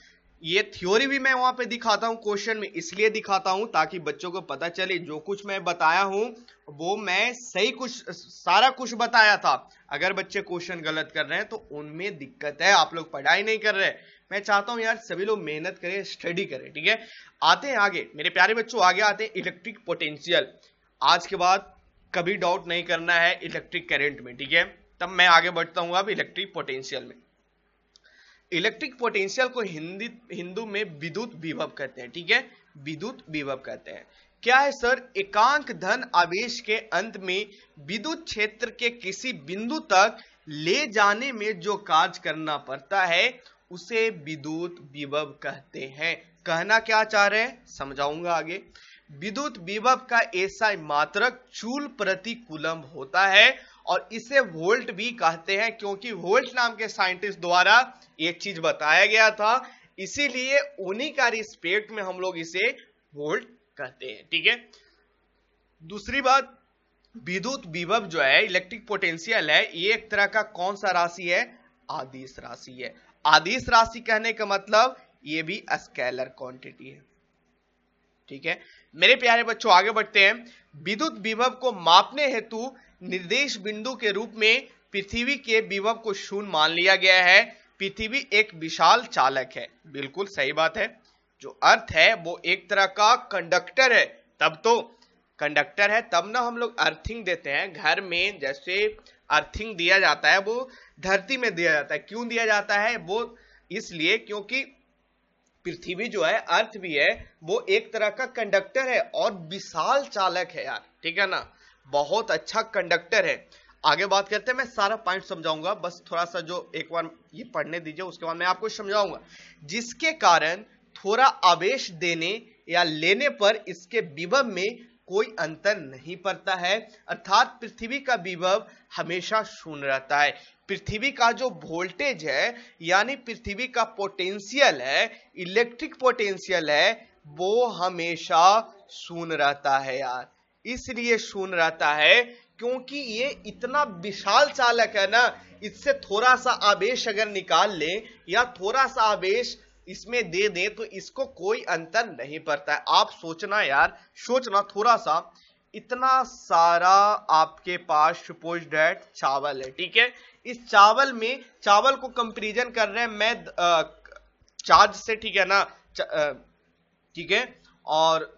[SPEAKER 1] ये थ्योरी भी मैं वहां पे दिखाता हूं क्वेश्चन में, इसलिए दिखाता हूं ताकि बच्चों को पता चले जो कुछ मैं बताया हूं वो मैं सही कुछ सारा कुछ बताया था। अगर बच्चे क्वेश्चन गलत कर रहे हैं तो उनमें दिक्कत है, आप लोग पढ़ाई नहीं कर रहे। मैं चाहता हूं यार सभी लोग मेहनत करें, स्टडी करें, ठीक है। आते हैं आगे मेरे प्यारे बच्चों, आगे आते हैं इलेक्ट्रिक पोटेंशियल। आज के बाद कभी डाउट नहीं करना है इलेक्ट्रिक करंट में, ठीक है। तब मैं आगे बढ़ता हूं अब इलेक्ट्रिक पोटेंशियल में। इलेक्ट्रिक पोटेंशियल को हिंदू में विद्युत विभव कहते हैं, ठीक है, विद्युत विभव कहते हैं। क्या है सर, एकांक धन आवेश के अंत में विद्युत क्षेत्र के किसी बिंदु तक ले जाने में जो कार्य करना पड़ता है उसे विद्युत विभव कहते हैं। कहना क्या चाह रहे हैं समझाऊंगा आगे। विद्युत विभव का ऐसा मात्रक जूल प्रति कूलम्ब होता है, और इसे वोल्ट भी कहते हैं, क्योंकि वोल्ट नाम के साइंटिस्ट द्वारा ये चीज बताया गया था, इसीलिए उन्हीं का रिस्पेक्ट में हम लोग इसे वोल्ट कहते हैं, ठीक है। दूसरी बात, विद्युत विभव जो है इलेक्ट्रिक पोटेंशियल है, ये एक तरह का कौन सा राशि है, आदिश राशि है। आदिश राशि कहने का मतलब ये भी स्केलर क्वांटिटी है, ठीक है। मेरे प्यारे बच्चों आगे बढ़ते हैं। विद्युत विभव को मापने हेतु निर्देश बिंदु के रूप में पृथ्वी के विभव को शून्य मान लिया गया है। पृथ्वी एक विशाल चालक है, बिल्कुल सही बात है। जो अर्थ है वो एक तरह का कंडक्टर है, तब तो कंडक्टर है तब ना हम लोग अर्थिंग देते हैं घर में, जैसे अर्थिंग दिया जाता है वो धरती में दिया जाता है। क्यों दिया जाता है, वो इसलिए क्योंकि पृथ्वी जो है अर्थ भी है, वो एक तरह का कंडक्टर है और विशाल चालक है यार, ठीक है ना, बहुत अच्छा कंडक्टर है। आगे बात करते हैं, मैं सारा पॉइंट समझाऊंगा, बस थोड़ा सा जो एक बार ये पढ़ने दीजिए, उसके बाद मैं आपको समझाऊंगा। जिसके कारण थोड़ा आवेश देने या लेने पर इसके विभव में कोई अंतर नहीं पड़ता है, अर्थात पृथ्वी का विभव हमेशा शून्य रहता है। पृथ्वी का जो वोल्टेज है यानी पृथ्वी का पोटेंशियल है, इलेक्ट्रिक पोटेंशियल है, वो हमेशा शून्य रहता है यार। इसलिए शून्य रहता है क्योंकि ये इतना विशाल चालक है ना, इससे थोड़ा सा आवेश अगर निकाल ले या थोड़ा सा आवेश इसमें दे दे तो इसको कोई अंतर नहीं पड़ता है। आप सोचना यार, सोचना थोड़ा सा, इतना सारा आपके पास सपोज दैट चावल है, ठीक है, इस चावल में चावल को कंपैरिजन कर रहे हैं मैं चार्ज से, ठीक है ना, ठीक है, और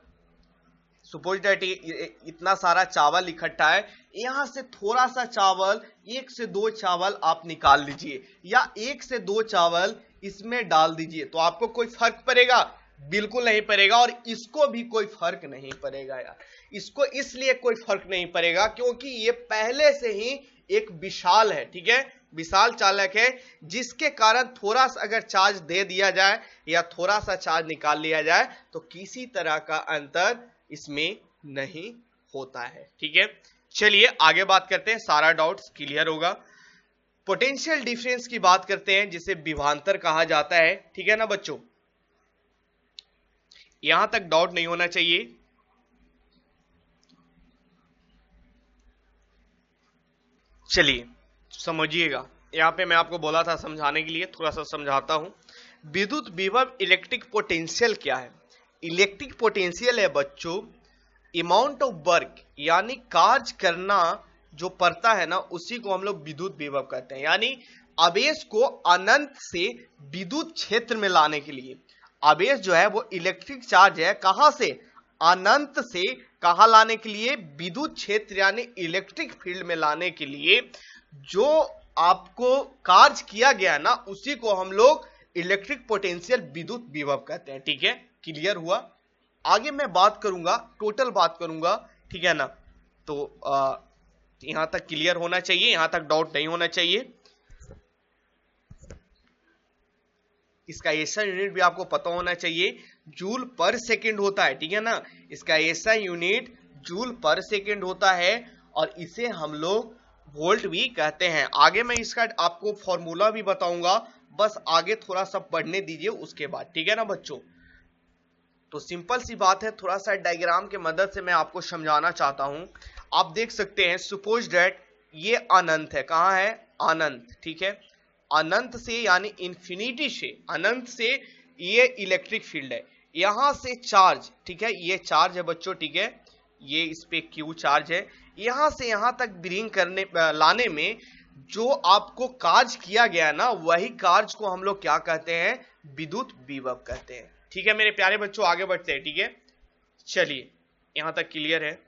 [SPEAKER 1] सपोज दैट इतना सारा चावल इकट्ठा है, यहां से थोड़ा सा चावल, 1 से 2 चावल आप निकाल लीजिए या 1 से 2 चावल इसमें डाल दीजिए, तो आपको कोई फर्क पड़ेगा? बिल्कुल नहीं पड़ेगा। और इसको भी कोई फर्क नहीं पड़ेगा यार। इसको इसलिए कोई फर्क नहीं पड़ेगा क्योंकि ये पहले से ही एक विशाल है, ठीक है, विशाल चालक है, जिसके कारण थोड़ा सा अगर चार्ज दे दिया जाए या थोड़ा सा चार्ज निकाल लिया जाए तो किसी तरह का अंतर इसमें नहीं होता है, ठीक है। चलिए आगे बात करते हैं, सारा डाउट्स क्लियर होगा। पोटेंशियल डिफरेंस की बात करते हैं जिसे विभवांतर कहा जाता है, ठीक है ना बच्चों, यहां तक डाउट नहीं होना चाहिए। चलिए समझिएगा, यहां पे मैं आपको बोला था समझाने के लिए, थोड़ा सा समझाता हूं। विद्युत विभव इलेक्ट्रिक पोटेंशियल क्या है? इलेक्ट्रिक पोटेंशियल है बच्चों अमाउंट ऑफ वर्क, यानी कार्य करना जो पड़ता है ना, उसी को हम लोग विद्युत विभव कहते हैं। यानी आवेश को अनंत से विद्युत क्षेत्र में लाने के लिए, आवेश जो है वो इलेक्ट्रिक चार्ज है, कहां से? अनंत से कहां लाने के लिए? विद्युत क्षेत्र यानी इलेक्ट्रिक फील्ड में लाने के लिए जो आपको कार्य किया गया ना, उसी को हम लोग इलेक्ट्रिक पोटेंशियल विद्युत विभव कहते हैं, ठीक है। क्लियर हुआ? आगे मैं बात करूंगा, टोटल बात करूंगा, ठीक है ना, तो यहां तक क्लियर होना चाहिए, यहां तक डाउट नहीं होना चाहिए। इसका एसआई यूनिट भी आपको पता होना चाहिए, जूल पर सेकंड होता है, ठीक है ना, इसका एसआई यूनिट जूल पर सेकंड होता है और इसे हम लोग वोल्ट भी कहते हैं। आगे मैं इसका आपको फॉर्मूला भी बताऊंगा, बस आगे थोड़ा सा पढ़ने दीजिए उसके बाद, ठीक है ना बच्चों। तो सिंपल सी बात है, थोड़ा सा डायग्राम के मदद से मैं आपको समझाना चाहता हूं। आप देख सकते हैं सपोज दैट ये अनंत है, कहां है? अनंत, ठीक है, अनंत से यानी इंफिनिटी से, अनंत से ये इलेक्ट्रिक फील्ड है, यहां से चार्ज, ठीक है, ये चार्ज है बच्चों, ठीक है, ये इस पे क्यू चार्ज है, यहां से यहां तक ब्रिंग करने लाने में जो आपको कार्य किया गया ना, वही कार्य को हम लोग क्या कहते हैं? विद्युत विभव कहते हैं, ठीक है मेरे प्यारे बच्चों। आगे बढ़ते हैं, ठीक है, चलिए यहां तक क्लियर है।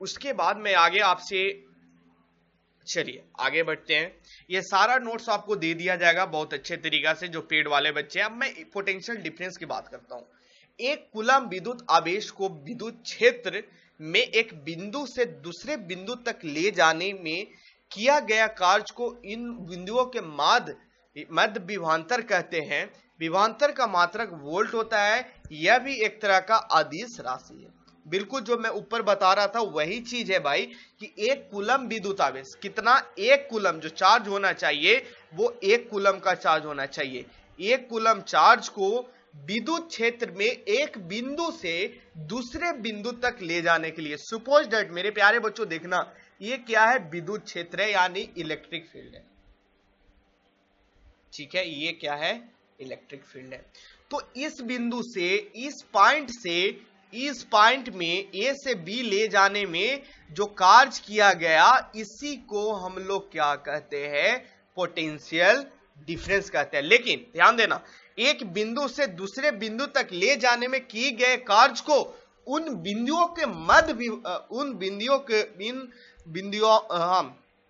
[SPEAKER 1] उसके बाद मैं आगे आपसे, चलिए आगे बढ़ते हैं। ये सारा नोट्स आपको दे दिया जाएगा बहुत अच्छे तरीका से, जो पेड वाले बच्चे हैं। अब मैं पोटेंशियल डिफरेंस की बात करता हूं। एक कूलम विद्युत आवेश को विद्युत क्षेत्र में एक बिंदु से दूसरे बिंदु तक ले जाने में किया गया कार्य को इन बिंदुओं के मध्य विभवांतर कहते हैं। विभवांतर का मात्रक वोल्ट होता है, यह भी एक तरह का अदिश राशि है। बिल्कुल जो मैं ऊपर बता रहा था वही चीज है भाई, कि एक कूलम विद्युत आवेश कितना, एक कूलम जो चार्ज होना चाहिए वो एक कूलम का चार्ज होना चाहिए। एक कूलम चार्ज को विद्युत क्षेत्र में एक बिंदु से दूसरे बिंदु तक ले जाने के लिए, सपोज दैट मेरे प्यारे बच्चों देखना, ये क्या है? विद्युत क्षेत्र है यानी इलेक्ट्रिक फील्ड है, ठीक है, ये क्या है? इलेक्ट्रिक फील्ड है। तो इस बिंदु से, इस पॉइंट में ए से बी ले जाने में जो कार्य किया गया, इसी को हम लोग क्या कहते हैं? पोटेंशियल डिफरेंस कहते हैं। लेकिन ध्यान देना, एक बिंदु से दूसरे बिंदु तक ले जाने में किए गए कार्य को उन बिंदुओं के मध्य,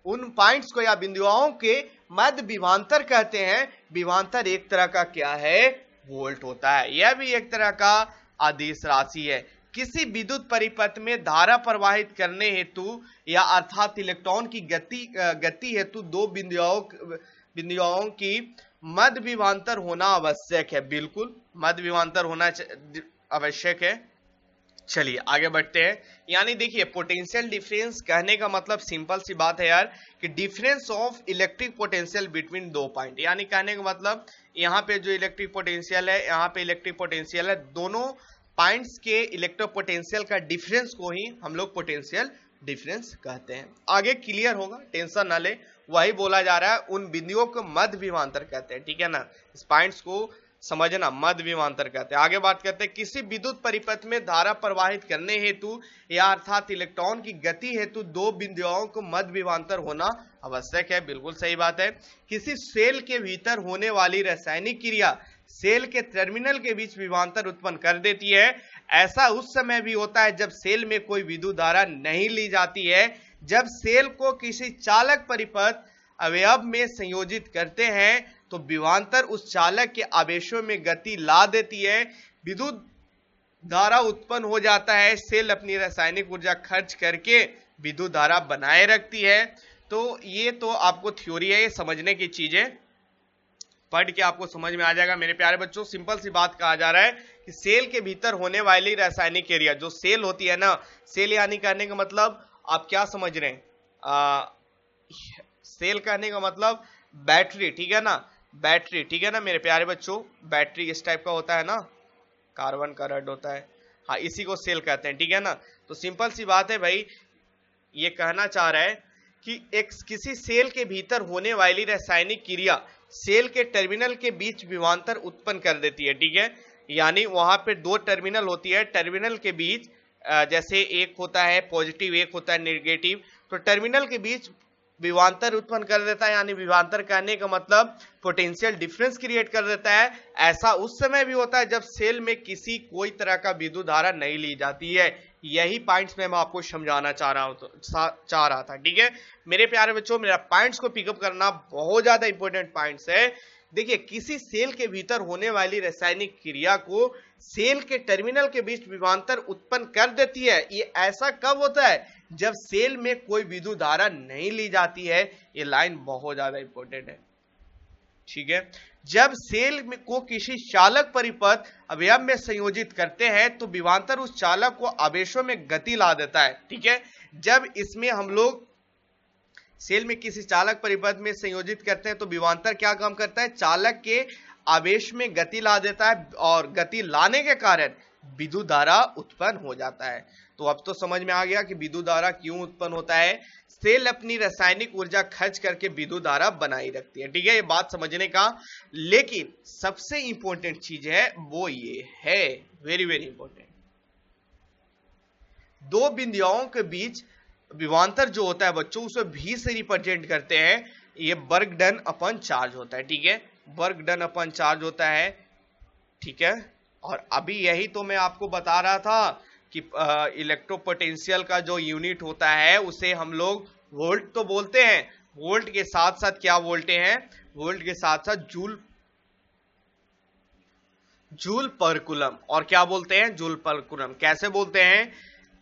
[SPEAKER 1] उन पॉइंट्स को या बिंदुओं के मध्य विभवांतर कहते हैं। विभवांतर एक तरह का क्या है? वोल्ट होता है। यह भी एक तरह का आदिश राशि है। किसी विद्युत परिपथ में धारा प्रवाहित करने हेतु या अर्थात इलेक्ट्रॉन की गति हेतु दो बिंदुओं की मध्य विभवांतर होना आवश्यक है। बिल्कुल मध्य विभवांतर होना आवश्यक है। चलिए आगे बढ़ते हैं। यानी देखिए पोटेंशियल डिफरेंस कहने का मतलब सिंपल सी बात है यार कि difference of electric potential between दो पॉइंट। यानी कहने का मतलब यहाँ पे जो इलेक्ट्रिक पोटेंशियल है, यहाँ पे इलेक्ट्रिक पोटेंशियल है, दोनों पॉइंट्स के इलेक्ट्रिक पोटेंशियल का डिफरेंस को ही हम लोग पोटेंशियल डिफरेंस कहते हैं। आगे क्लियर होगा, टेंशन ना ले। वही बोला जा रहा है, उन बिंदुओं को मध्य विभवांतर कहते हैं, ठीक है ना। इस पॉइंट्स को समझना, मध्य विभवांतर कहते हैं। आगे बात करते हैं, किसी विद्युत परिपथ में धारा प्रवाहित करने हेतु या अर्थात इलेक्ट्रॉन की गति हेतु दो बिंदुओं को मध्य विभवांतर होना आवश्यक है। बिल्कुल सही बात है। किसी सेल के भीतर होने वाली रासायनिक क्रिया सेल के टर्मिनल के बीच विभवांतर उत्पन्न कर देती है। ऐसा उस समय भी होता है जब सेल में कोई विद्युत धारा नहीं ली जाती है। जब सेल को किसी चालक परिपथ अवयव में संयोजित करते हैं तो विभवांतर उस चालक के आवेशों में गति ला देती है, विद्युत धारा उत्पन्न हो जाता है। सेल अपनी रासायनिक ऊर्जा खर्च करके विद्युत धारा बनाए रखती है। तो ये तो आपको थ्योरी है, ये समझने की चीजें पढ़ के आपको समझ में आ जाएगा मेरे प्यारे बच्चों। सिंपल सी बात कहा जा रहा है कि सेल के भीतर होने वाली रासायनिक क्रिया, जो सेल होती है ना, सेल यानी कहने का मतलब आप क्या समझ रहे हैं, सेल कहने का मतलब बैटरी, ठीक है ना, बैटरी, ठीक है ना मेरे प्यारे बच्चों। बैटरी इस टाइप का होता है ना, कार्बन का रड होता है, हाँ इसी को सेल कहते हैं, ठीक है ना। तो सिंपल सी बात है भाई, ये कहना चाह रहा है कि किसी सेल के भीतर होने वाली रासायनिक क्रिया सेल के टर्मिनल के बीच विभवांतर उत्पन्न कर देती है, ठीक है। यानी वहां पे दो टर्मिनल होती है, टर्मिनल के बीच जैसे एक होता है पॉजिटिव, एक होता है नेगेटिव, तो टर्मिनल के बीच विभवांतर उत्पन्न कर देता है। यानी विभवांतर कहने का मतलब पोटेंशियल डिफरेंस क्रिएट कर देता है। ऐसा उस समय भी होता है जब सेल में किसी कोई तरह का विद्युत धारा नहीं ली जाती है। यही पॉइंट्स मैं आपको समझाना चाह रहा था, ठीक है मेरे प्यारे बच्चों। मेरा पॉइंट्स को पिकअप करना बहुत ज्यादा इंपॉर्टेंट पॉइंट्स है। देखिए किसी सेल के भीतर होने वाली रासायनिक क्रिया को सेल के टर्मिनल के बीच विभवांतर उत्पन्न कर देती है। ये ऐसा कब होता है, जब सेल में कोई विद्युत धारा नहीं ली जाती है। ये लाइन बहुत ज्यादा इंपॉर्टेंट है, ठीक है। जब सेल में को किसी चालक परिपथ अवयव में संयोजित करते हैं तो विभवांतर उस चालक को आवेशों में गति ला देता है, ठीक है। जब इसमें हम लोग सेल में किसी चालक परिपथ में संयोजित करते हैं तो विभवांतर क्या काम करता है, चालक के आवेश में गति ला देता है और गति लाने के कारण विद्युत धारा उत्पन्न हो जाता है। तो अब तो समझ में आ गया कि विद्युत धारा क्यों उत्पन्न होता है। सेल अपनी रासायनिक ऊर्जा खर्च करके विद्युत धारा बनाई रखती है, ठीक है, ये बात समझने का। लेकिन सबसे इंपॉर्टेंट चीज है वो ये है, वेरी वेरी इंपॉर्टेंट, दो बिंदुओं के बीच विभवांतर जो होता है बच्चों, उसे भी से रिप्रेजेंट करते हैं। ये वर्क डन अपन चार्ज होता है, ठीक है, वर्क डन अपन चार्ज होता है, ठीक है। और अभी यही तो मैं आपको बता रहा था कि इलेक्ट्रोपोटेंशियल का जो यूनिट होता है उसे हम लोग वोल्ट तो बोलते हैं, वोल्ट के साथ साथ क्या बोलते हैं, वोल्ट के साथ साथ जूल पर कूलम, और क्या बोलते हैं, जूल पर कूलम। कैसे बोलते हैं,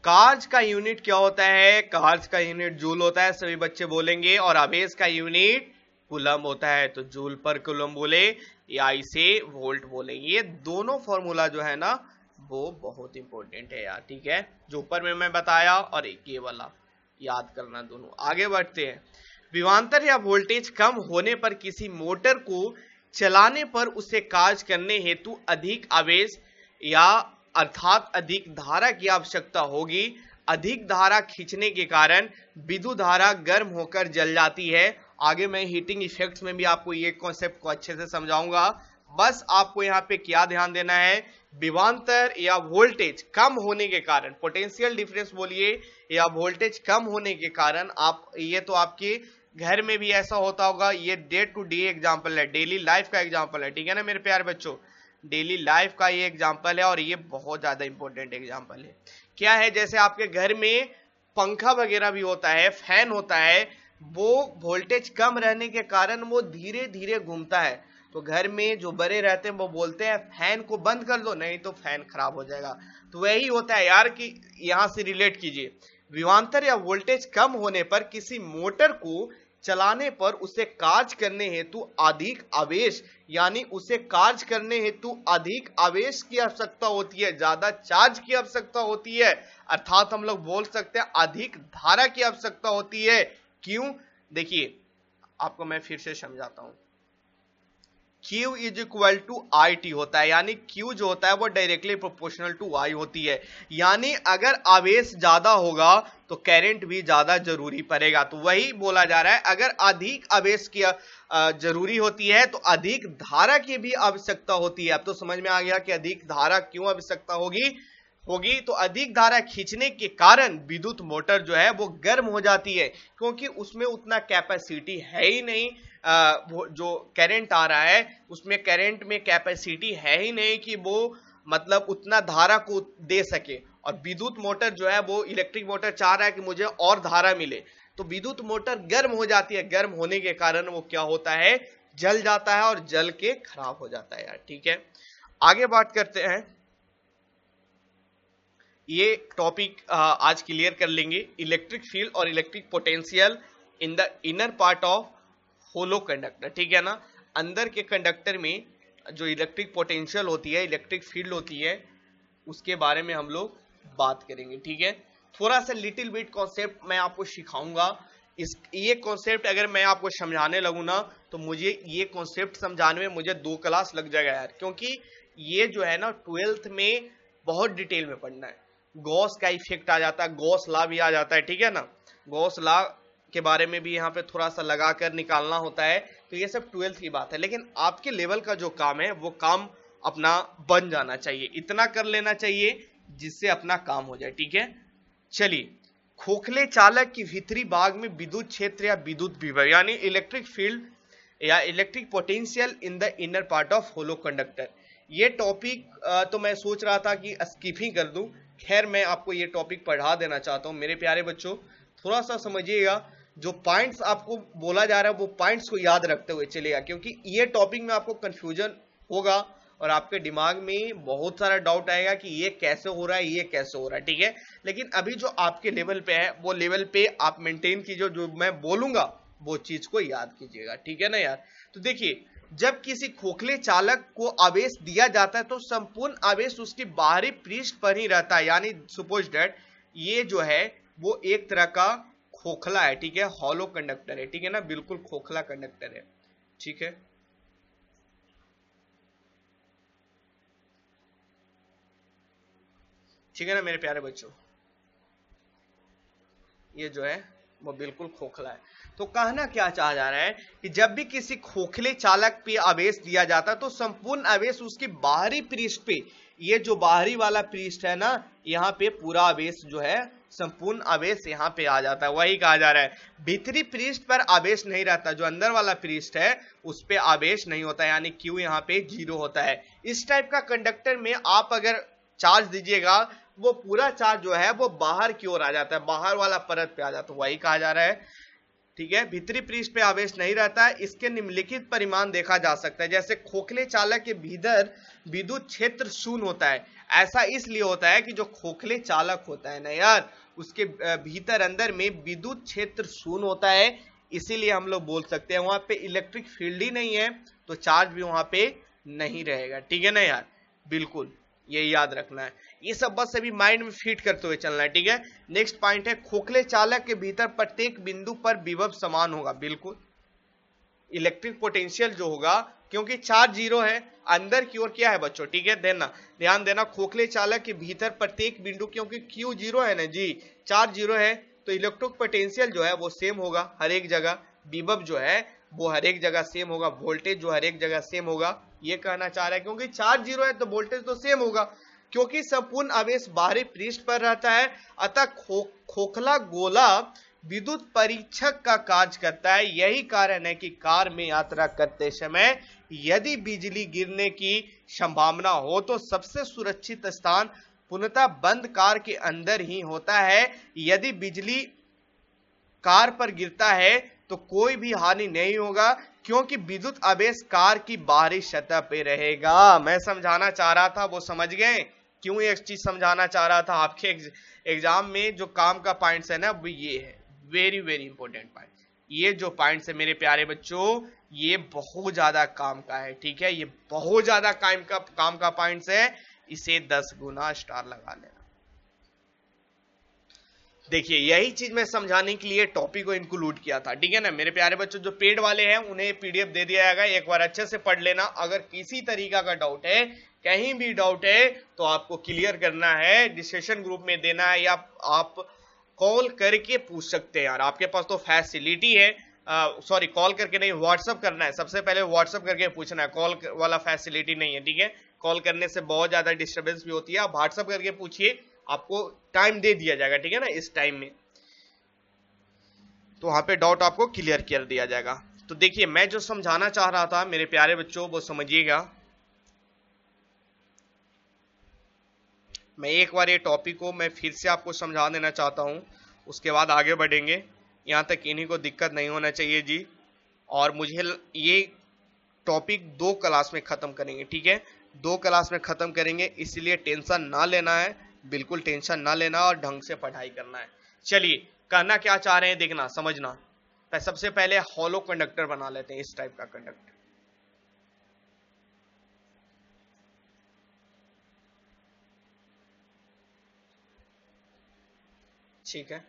[SPEAKER 1] कार्ज का यूनिट क्या होता है, कार्ज का यूनिट जूल होता है, सभी बच्चे बोलेंगे, और आवेश का यूनिट कूलम होता है, तो जूल पर कूलम बोले या इसे वोल्ट बोलेंगे। ये दोनों फॉर्मूला जो है ना वो बहुत इंपॉर्टेंट है यार, ठीक है, जो ऊपर में मैं बताया और एक ये वाला याद करना दोनों। आगे बढ़ते हैं, विभवांतर या वोल्टेज कम होने पर किसी मोटर को चलाने पर उसे कार्य करने हेतु अधिक आवेश या अर्थात अधिक धारा की आवश्यकता होगी। अधिक धारा खींचने के कारण विद्युत धारा गर्म होकर जल जाती है। आगे मैं हीटिंग इफेक्ट्स में भी आपको ये कॉन्सेप्ट को अच्छे से समझाऊंगा। बस आपको यहाँ पे क्या ध्यान देना है, विभवांतर या वोल्टेज कम होने के कारण, पोटेंशियल डिफरेंस बोलिए या वोल्टेज कम होने के कारण आप, ये तो आपके घर में भी ऐसा होता होगा, ये डे टू डे एग्जांपल है, डेली लाइफ का एग्जांपल है, ठीक है ना मेरे प्यारे बच्चों, डेली लाइफ का ये एग्जांपल है और ये बहुत ज्यादा इंपॉर्टेंट एग्जांपल है। क्या है, जैसे आपके घर में पंखा वगैरह भी होता है, फैन होता है, वो वोल्टेज कम रहने के कारण वो धीरे धीरे घूमता है, तो घर में जो बड़े रहते हैं वो बोलते हैं फैन को बंद कर दो, नहीं तो फैन खराब हो जाएगा। तो वही होता है यार कि यहां से रिलेट कीजिए, विभवांतर या वोल्टेज कम होने पर किसी मोटर को चलाने पर उसे कार्य करने हेतु अधिक आवेश, यानी उसे कार्य करने हेतु अधिक आवेश की आवश्यकता होती है, ज्यादा चार्ज की आवश्यकता होती है, अर्थात हम लोग बोल सकते हैं अधिक धारा की आवश्यकता होती है। क्यों? देखिए आपको मैं फिर से समझाता हूं। Q is equal to I T होता है, यानी Q जो होता है वो डायरेक्टली प्रोपोर्शनल टू I होती है, यानी अगर आवेश ज्यादा होगा तो करंट भी ज्यादा जरूरी पड़ेगा। तो वही बोला जा रहा है, अगर अधिक आवेश की जरूरी होती है तो अधिक धारा की भी आवश्यकता होती है। अब तो समझ में आ गया कि अधिक धारा क्यों आवश्यकता होगी। तो अधिक धारा खींचने के कारण विद्युत मोटर जो है वो गर्म हो जाती है, क्योंकि उसमें उतना कैपेसिटी है ही नहीं। वो जो करंट आ रहा है उसमें करंट में कैपेसिटी है ही नहीं कि वो मतलब उतना धारा को दे सके। और विद्युत मोटर जो है वो इलेक्ट्रिक मोटर चाह रहा है कि मुझे और धारा मिले, तो विद्युत मोटर गर्म हो जाती है। गर्म होने के कारण वो क्या होता है, जल जाता है और जल के खराब हो जाता है यार। ठीक है, आगे बात करते हैं। ये टॉपिक आज क्लियर कर लेंगे, इलेक्ट्रिक फील्ड और electric potential in the inner part of hollow conductor. ठीक है ना, अंदर के कंडक्टर में जो इलेक्ट्रिक पोटेंशियल होती है, इलेक्ट्रिक फील्ड होती है, उसके बारे में हम लोग बात करेंगे। ठीक है, थोड़ा सा लिटिल बिट कॉन्सेप्ट मैं आपको सिखाऊंगा। ये कॉन्सेप्ट अगर मैं आपको समझाने लगूं ना तो मुझे ये कॉन्सेप्ट समझाने में मुझे 2 क्लास लग जाएगा यार, क्योंकि ये जो है ना 12th में बहुत डिटेल में पढ़ना है। गॉस का इफेक्ट आ जाता है, गॉस लॉ भी आ जाता है। ठीक है ना, गॉस लॉ के बारे में भी यहाँ पे थोड़ा सा लगाकर निकालना होता है। तो ये सब 12th की बात है, लेकिन आपके लेवल का जो काम है वो काम अपना बन जाना चाहिए, इतना कर लेना चाहिए जिससे अपना काम हो जाए। ठीक है, चलिए, खोखले चालक की भीतरी भाग में विद्युत क्षेत्र या विद्युत विभव यानी इलेक्ट्रिक फील्ड या electric potential in the inner part of hollow conductor, ये टॉपिक तो मैं सोच रहा था कि स्किप ही कर दूं। खैर मैं आपको ये टॉपिक पढ़ा देना चाहता हूं। मेरे प्यारे बच्चों, थोड़ा सा समझिएगा, जो पॉइंट्स आपको बोला जा रहा है वो पॉइंट्स को याद रखते हुए चलेगा, क्योंकि ये टॉपिक में आपको कंफ्यूजन होगा और आपके दिमाग में बहुत सारा डाउट आएगा कि ये कैसे हो रहा है, ये कैसे हो रहा है। ठीक है, लेकिन अभी जो आपके लेवल पे है वो लेवल पे आप मेंटेन कीजिए, जो मैं बोलूंगा वो चीज को याद कीजिएगा। ठीक है ना यार। तो देखिए, जब किसी खोखले चालक को आवेश दिया जाता है तो संपूर्ण आवेश उसकी बाहरी पृष्ठ पर ही रहता है, यानी सपोज दैट ये जो है वो एक तरह का खोखला है। ठीक है, हॉलो कंडक्टर है। ठीक है ना, बिल्कुल खोखला कंडक्टर है। ठीक है, ठीक है ना मेरे प्यारे बच्चों, ये जो है वो बिल्कुल खोखला है। तो कहना क्या चाहा जा रहा है कि जब भी किसी खोखले चालक पे आवेश दिया जाता है तो संपूर्ण आवेश उसकी बाहरी पृष्ठ पे, ये जो बाहरी वाला पृष्ठ है ना, यहाँ पे पूरा आवेश जो है, संपूर्ण आवेश यहाँ पे आ जाता है। वही कहा जा रहा है, भीतरी पृष्ठ पर आवेश नहीं रहता, जो अंदर वाला पृष्ठ है उस पे आवेश नहीं होता, यानी Q यहाँ पे 0 होता है। इस टाइप का कंडक्टर में आप अगर चार्ज दीजिएगा वो पूरा चार्ज जो है वो बाहर की ओर आ जाता है, बाहर वाला परत पे आ जाता है। वही कहा जा रहा है। ठीक है, भीतरी पृष्ठ पे आवेश नहीं रहता है। इसके निम्नलिखित परिमाण देखा जा सकता है, जैसे खोखले चालक के भीतर विद्युत क्षेत्र शून्य होता है। ऐसा इसलिए होता है कि जो खोखले चालक होता है ना यार, उसके भीतर अंदर में विद्युत क्षेत्र शून्य होता है, इसीलिए हम लोग बोल सकते हैं वहां पे इलेक्ट्रिक फील्ड ही नहीं है तो चार्ज भी वहां पे नहीं रहेगा। ठीक है ना यार, बिल्कुल ये याद रखना है। ये सब बस अभी माइंड में फिट करते हुए चलना है। ठीक है, नेक्स्ट पॉइंट है, खोखले चालक के भीतर प्रत्येक बिंदु पर विभव समान होगा। बिल्कुल, इलेक्ट्रिक पोटेंशियल जो होगा, क्योंकि चार्ज 0 है, अंदर की ओर क्या है बच्चों। ठीक है, ध्यान देना, खोखले चालक के भीतर प्रत्येक बिंदु, क्योंकि Q 0 है ना जी, चार्ज 0 है, तो इलेक्ट्रिक पोटेंशियल जो है वो सेम होगा हर एक जगह, विभव जो है वो हर एक जगह सेम होगा, वोल्टेज जो हर एक जगह सेम होगा। ये कहना चाह रहा है, क्योंकि चार्ज 0 है तो वोल्टेज तो सेम होगा, क्योंकि संपूर्ण आवेश बाहरी पृष्ठ पर रहता है। अतः खोखला गोला विद्युत परीक्षक का कार्य करता है। यही कारण है कि कार में यात्रा करते समय यदि बिजली गिरने की संभावना हो तो सबसे सुरक्षित स्थान पूर्णतः बंद कार के अंदर ही होता है। यदि बिजली कार पर गिरता है तो कोई भी हानि नहीं होगा, क्योंकि विद्युत आवेश कार की बाहरी सतह पे रहेगा। मैं समझाना चाह रहा था, वो समझ गए क्यों एक चीज समझाना चाह रहा था। आपके एग्जाम में जो काम का पॉइंट्स है ना वो ये है, वेरी वेरी इंपॉर्टेंट पॉइंट। ये जो पॉइंट्स है मेरे प्यारे बच्चों, ये बहुत ज्यादा काम का है, ठीक है, ये बहुत ज्यादा काम का पॉइंट्स है, इसे 10 गुना स्टार लगा लेना। देखिए यही चीज मैं समझाने के लिए टॉपिक को इंक्लूड किया था, ठीक है ना मेरे प्यारे बच्चों। जो पेड वाले हैं उन्हें पीडीएफ दे दिया जाएगा, एक बार अच्छे से पढ़ लेना। अगर किसी तरीका का डाउट है, कहीं भी डाउट है, तो आपको क्लियर करना है, डिस्कशन ग्रुप में देना है, या आप कॉल करके पूछ सकते हैं यार, आपके पास तो फैसिलिटी है। सॉरी, कॉल करके नहीं, व्हाट्सअप करना है, सबसे पहले व्हाट्सअप करके पूछना है, कॉल वाला फैसिलिटी नहीं है, ठीक है। कॉल करने से बहुत ज्यादा डिस्टर्बेंस भी होती है, आप व्हाट्सअप करके पूछिए, आपको टाइम दे दिया जाएगा, ठीक है ना, इस टाइम में, तो वहां पे डाउट आपको क्लियर कर दिया जाएगा। तो देखिए मैं जो समझाना चाह रहा था मेरे प्यारे बच्चों, वो समझिएगा। मैं एक बार ये टॉपिक को मैं फिर से आपको समझा देना चाहता हूं, उसके बाद आगे बढ़ेंगे। यहां तक इन्हीं को दिक्कत नहीं होना चाहिए जी। और मुझे ये टॉपिक 2 क्लास में खत्म करेंगे, ठीक है, 2 क्लास में खत्म करेंगे, इसलिए टेंशन ना लेना है, बिल्कुल टेंशन ना लेना और ढंग से पढ़ाई करना है। चलिए कहना क्या चाह रहे हैं देखना, समझना। सबसे पहले हॉलो कंडक्टर बना लेते हैं, इस टाइप का कंडक्टर। ठीक है,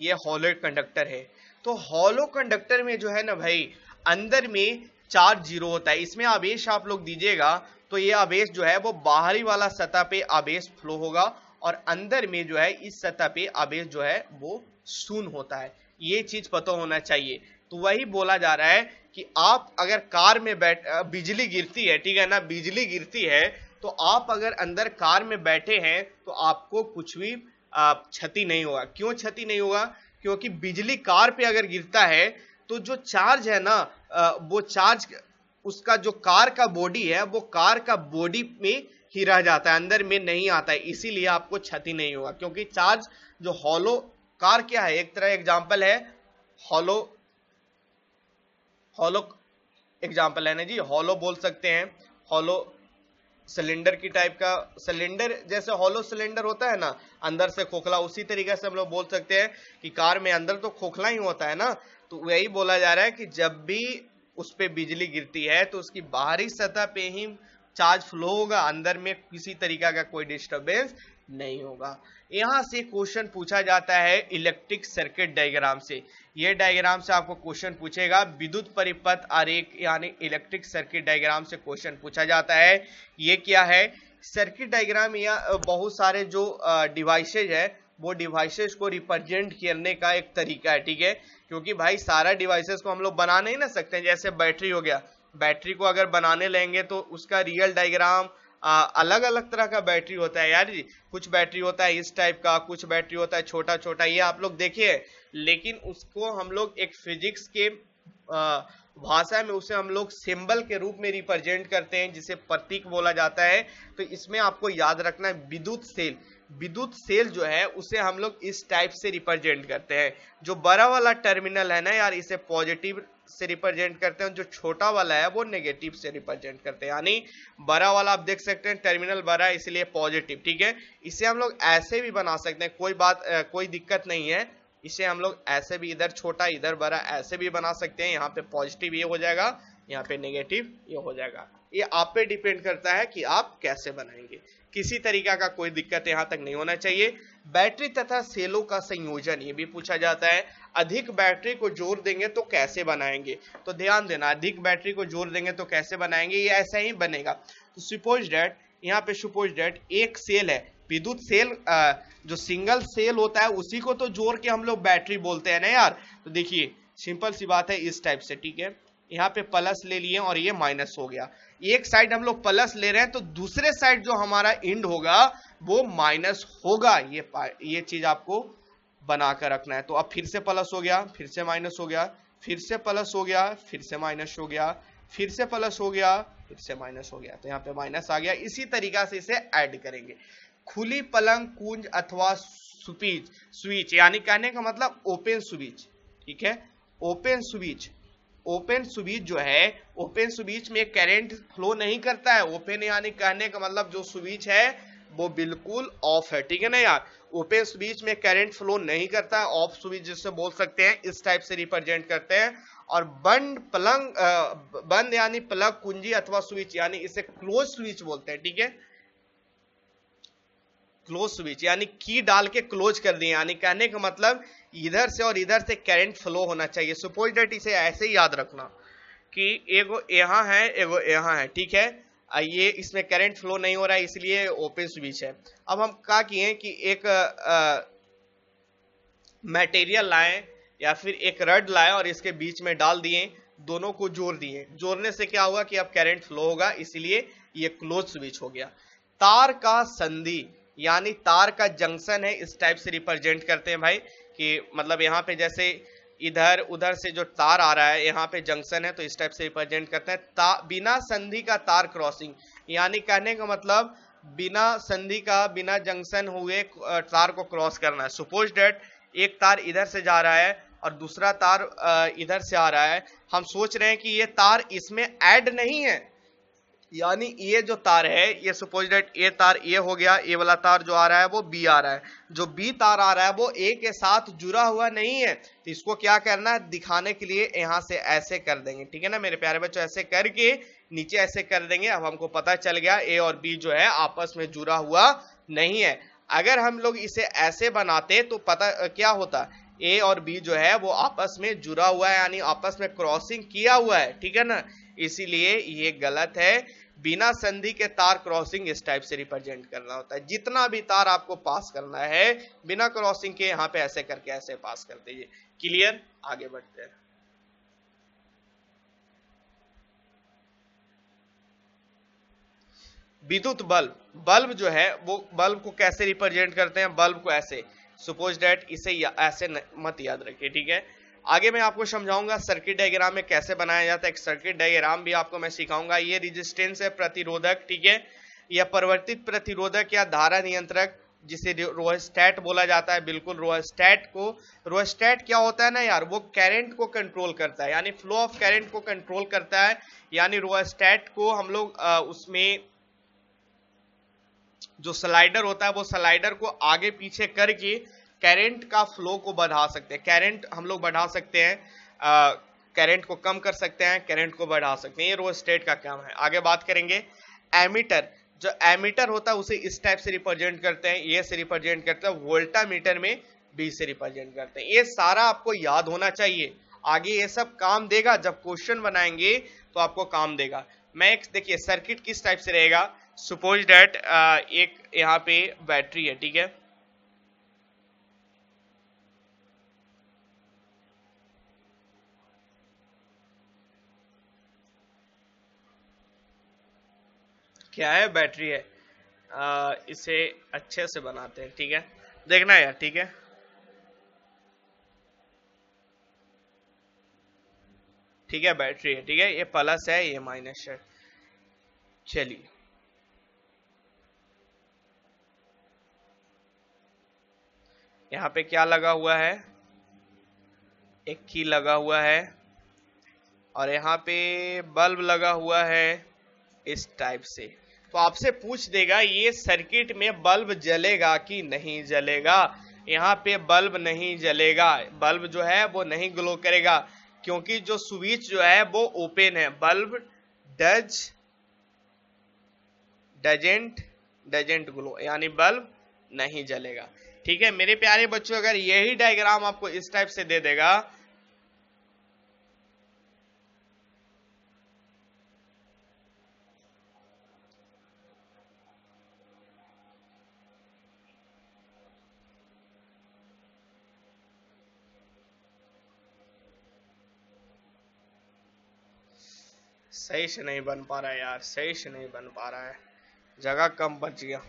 [SPEAKER 1] ये हॉलो कंडक्टर है। तो हॉलो कंडक्टर में जो है ना भाई, अंदर में चार्ज 0 होता है। इसमें आवेश आप लोग दीजिएगा तो ये आवेश जो है वो बाहरी वाला सतह पे आवेश फ्लो होगा, और अंदर में जो है इस सतह पे आवेश जो है वो शून्य होता है। ये चीज पता होना चाहिए। तो वही बोला जा रहा है कि आप अगर कार में बिजली गिरती है, ठीक है ना, बिजली गिरती है, तो आप अगर अंदर कार में बैठे हैं तो आपको कुछ भी क्षति नहीं होगा। क्यों क्षति नहीं होगा? क्योंकि बिजली कार पे अगर गिरता है तो जो चार्ज है ना, वो चार्ज उसका जो कार का बॉडी है वो कार का बॉडी में ही रह जाता है, अंदर में नहीं आता है, इसीलिए आपको क्षति नहीं होगा। क्योंकि चार्ज जो हॉलो कार क्या है, एक तरह एग्जांपल है हॉलो एग्जांपल है ना जी, हॉलो बोल सकते हैं, हॉलो सिलेंडर की टाइप का, सिलेंडर जैसे हॉलो सिलेंडर होता है ना, अंदर से खोखला, उसी तरीके से हम लोग बोल सकते हैं कि कार में अंदर तो खोखला ही होता है ना। तो वही बोला जा रहा है कि जब भी उस पे बिजली गिरती है तो उसकी बाहरी सतह पे ही चार्ज फ्लो होगा, अंदर में किसी तरीका का कोई डिस्टरबेंस नहीं होगा। यहां से क्वेश्चन पूछा जाता है इलेक्ट्रिक सर्किट डायग्राम से। ये डायग्राम से आपको क्वेश्चन पूछेगा, विद्युत परिपथ आरेख यानी इलेक्ट्रिक सर्किट डायग्राम से क्वेश्चन पूछा जाता है। ये क्या है? सर्किट डायग्राम या बहुत सारे जो डिवाइसेज है वो डिवाइसेस को रिप्रेजेंट करने का एक तरीका है, ठीक है। क्योंकि भाई सारा डिवाइसेस को हम लोग बना नहीं ना सकते। जैसे बैटरी हो गया, बैटरी को अगर बनाने लेंगे तो उसका रियल डायग्राम अलग अलग तरह का बैटरी होता है यार जी। कुछ बैटरी होता है इस टाइप का, कुछ बैटरी होता है छोटा छोटा, ये आप लोग देखिए। लेकिन उसको हम लोग एक फिजिक्स के भाषा में उसे हम लोग सिंबल के रूप में रिप्रेजेंट करते हैं, जिसे प्रतीक बोला जाता है। तो इसमें आपको याद रखना है विद्युत सेल, विद्युत सेल जो है उसे हम लोग इस टाइप से रिप्रेजेंट करते हैं। जो बड़ा वाला टर्मिनल है ना यार, इसे पॉजिटिव से रिप्रेजेंट करते हैं, जो छोटा वाला है वो नेगेटिव से रिप्रेजेंट करते हैं। यानी बड़ा वाला आप देख सकते हैं टर्मिनल बड़ा है इसलिए पॉजिटिव, ठीक है। इसे हम लोग ऐसे भी बना सकते हैं, कोई दिक्कत नहीं है। इसे हम लोग ऐसे भी, इधर छोटा इधर बड़ा, ऐसे भी बना सकते हैं। यहाँ पे पॉजिटिव ये हो जाएगा, यहाँ पे नेगेटिव ये हो जाएगा। ये आप पे डिपेंड करता है कि आप कैसे बनाएंगे। किसी तरीका का कोई दिक्कत यहाँ तक नहीं होना चाहिए। बैटरी तथा सेलों का संयोजन ये भी पूछा जाता है। अधिक बैटरी को जोड़ देंगे तो कैसे बनाएंगे? तो ध्यान देना, अधिक बैटरी को जोड़ देंगे तो कैसे बनाएंगे, ये ऐसा ही बनेगा। तो सपोज दैट, यहाँ पे सपोज दैट एक सेल है, विद्युत सेल जो सिंगल सेल होता है उसी को तो जोड़ के हम लोग बैटरी बोलते हैं ना यार। तो देखिए सिंपल सी बात है, इस टाइप से, ठीक है। यहाँ पे प्लस ले लिए और ये माइनस हो गया। एक साइड हम लोग प्लस ले रहे हैं तो दूसरे साइड जो हमारा एंड होगा वो माइनस होगा। ये चीज आपको बना कर रखना है। तो अब फिर से प्लस हो गया, फिर से माइनस हो गया, फिर से प्लस हो गया, फिर से माइनस हो गया, फिर से प्लस हो गया, फिर से माइनस हो गया। तो यहाँ पे माइनस आ गया। इसी तरीका से इसे ऐड करेंगे। खुली पलंग, कुंज अथवा स्विच, यानी कहने का मतलब ओपन स्विच, ठीक है। ओपन स्विच जो है, ओपन स्विच में करंट फ्लो नहीं करता है। ओपन यानी कहने का मतलब जो स्विच है वो बिल्कुल ऑफ है, ठीक है ना यार। ओपन स्विच में करंट फ्लो नहीं करता है, ऑफ स्विच जिससे बोल सकते हैं, इस टाइप से रिप्रेजेंट करते हैं। और बंद यानी प्लग कुंजी अथवा स्विच यानी इसे क्लोज स्विच बोलते हैं, ठीक है। क्लोज स्विच यानी की डाल के क्लोज कर दिए, यानी कहने का मतलब इधर से और इधर से करंट फ्लो होना चाहिए। सपोज दैट इसे ऐसे ही याद रखना कि एगो यहाँ है, एगो यहाँ है, ठीक है। ये इसमें करंट फ्लो नहीं हो रहा है, इसलिए ओपन स्विच है। अब हम क्या किए कि एक मटेरियल लाए या फिर एक रड लाए और इसके बीच में डाल दिए, दोनों को जोड़ दिए। जोड़ने से क्या हुआ कि अब करंट फ्लो होगा, इसलिए ये क्लोज स्विच हो गया। तार का संधि यानी तार का जंक्शन है, इस टाइप से रिप्रेजेंट करते हैं भाई, कि मतलब यहाँ पे जैसे इधर उधर से जो तार आ रहा है, यहाँ पे जंक्शन है, तो इस टाइप से रिप्रेजेंट करते हैं। बिना संधि का तार क्रॉसिंग यानी कहने का मतलब बिना संधि का, बिना जंक्शन हुए तार को क्रॉस करना है। सपोज डेट एक तार इधर से जा रहा है और दूसरा तार इधर से आ रहा है, हम सोच रहे हैं कि ये तार इसमें ऐड नहीं है, यानी ये जो तार है, ये सपोज डेट ये तार ये हो गया, ये वाला तार जो आ रहा है वो बी आ रहा है, जो बी तार आ रहा है वो ए के साथ जुड़ा हुआ नहीं है। तो इसको क्या करना है, दिखाने के लिए यहाँ से ऐसे कर देंगे, ठीक है ना मेरे प्यारे बच्चों, ऐसे करके नीचे ऐसे कर देंगे। अब हमको पता चल गया ए और बी जो है आपस में जुड़ा हुआ नहीं है। अगर हम लोग इसे ऐसे बनाते तो पता क्या होता, ए और बी जो है वो आपस में जुड़ा हुआ है, यानी आपस में क्रॉसिंग किया हुआ है, ठीक है ना। इसीलिए ये गलत है। बिना संधि के तार क्रॉसिंग इस टाइप से रिप्रेजेंट करना होता है। जितना भी तार आपको पास करना है बिना क्रॉसिंग के, यहाँ पे ऐसे करके ऐसे पास कर दीजिए। क्लियर, आगे बढ़ते हैं। विद्युत बल्ब, बल्ब जो है वो बल्ब को कैसे रिप्रेजेंट करते हैं, बल्ब को ऐसे, सपोज दैट इसे ऐसे मत याद रखिए, ठीक है। आगे मैं आपको समझाऊंगा सर्किट डायग्राम में कैसे बनाया जाता है, एक सर्किट डायग्राम भी आपको मैं सिखाऊंगा। ये रेजिस्टेंस है, प्रतिरोधक, ठीक है। यह परिवर्तित प्रतिरोधक या धारा नियंत्रक जिसे रोहेस्टेट बोला जाता है, बिल्कुल रोहेस्टेट क्या होता है ना यार, वो करंट को कंट्रोल करता है, यानी फ्लो ऑफ करंट को कंट्रोल करता है। यानी रोहेस्टेट को हम लोग उसमें जो स्लाइडर होता है वो स्लाइडर को आगे पीछे करके करंट का फ्लो को बढ़ा सकते हैं। करंट हम लोग बढ़ा सकते हैं, करंट को कम कर सकते हैं, करंट को बढ़ा सकते हैं। ये रोहेस्टेट का काम है। आगे बात करेंगे एमीटर, जो एमीटर होता है उसे इस टाइप से रिप्रेजेंट करते हैं, ये से रिप्रेजेंट करते हैं। वोल्टामीटर में बी से रिप्रेजेंट करते हैं। ये सारा आपको याद होना चाहिए, आगे ये सब काम देगा, जब क्वेश्चन बनाएंगे तो आपको काम देगा। मैं एक देखिए सर्किट किस टाइप से रहेगा, सपोज दैट एक यहाँ पे बैटरी है, ठीक है। क्या है, बैटरी है। इसे अच्छे से बनाते हैं, ठीक है, देखना यार, ठीक है। ठीक है, बैटरी है, ठीक है, ये प्लस है, ये माइनस है। चलिए, यहाँ पे क्या लगा हुआ है, एक की लगा हुआ है, और यहाँ पे बल्ब लगा हुआ है इस टाइप से। तो आपसे पूछ देगा ये सर्किट में बल्ब जलेगा कि नहीं जलेगा। यहाँ पे बल्ब नहीं जलेगा, बल्ब जो है वो नहीं ग्लो करेगा, क्योंकि जो स्विच जो है वो ओपन है। बल्ब डजेंट ग्लो, यानी बल्ब नहीं जलेगा, ठीक है मेरे प्यारे बच्चों। अगर यही डायग्राम आपको इस टाइप से दे देगा, सही से नहीं बन पा रहा है यार, सही से नहीं बन पा रहा है, जगह कम बच गया,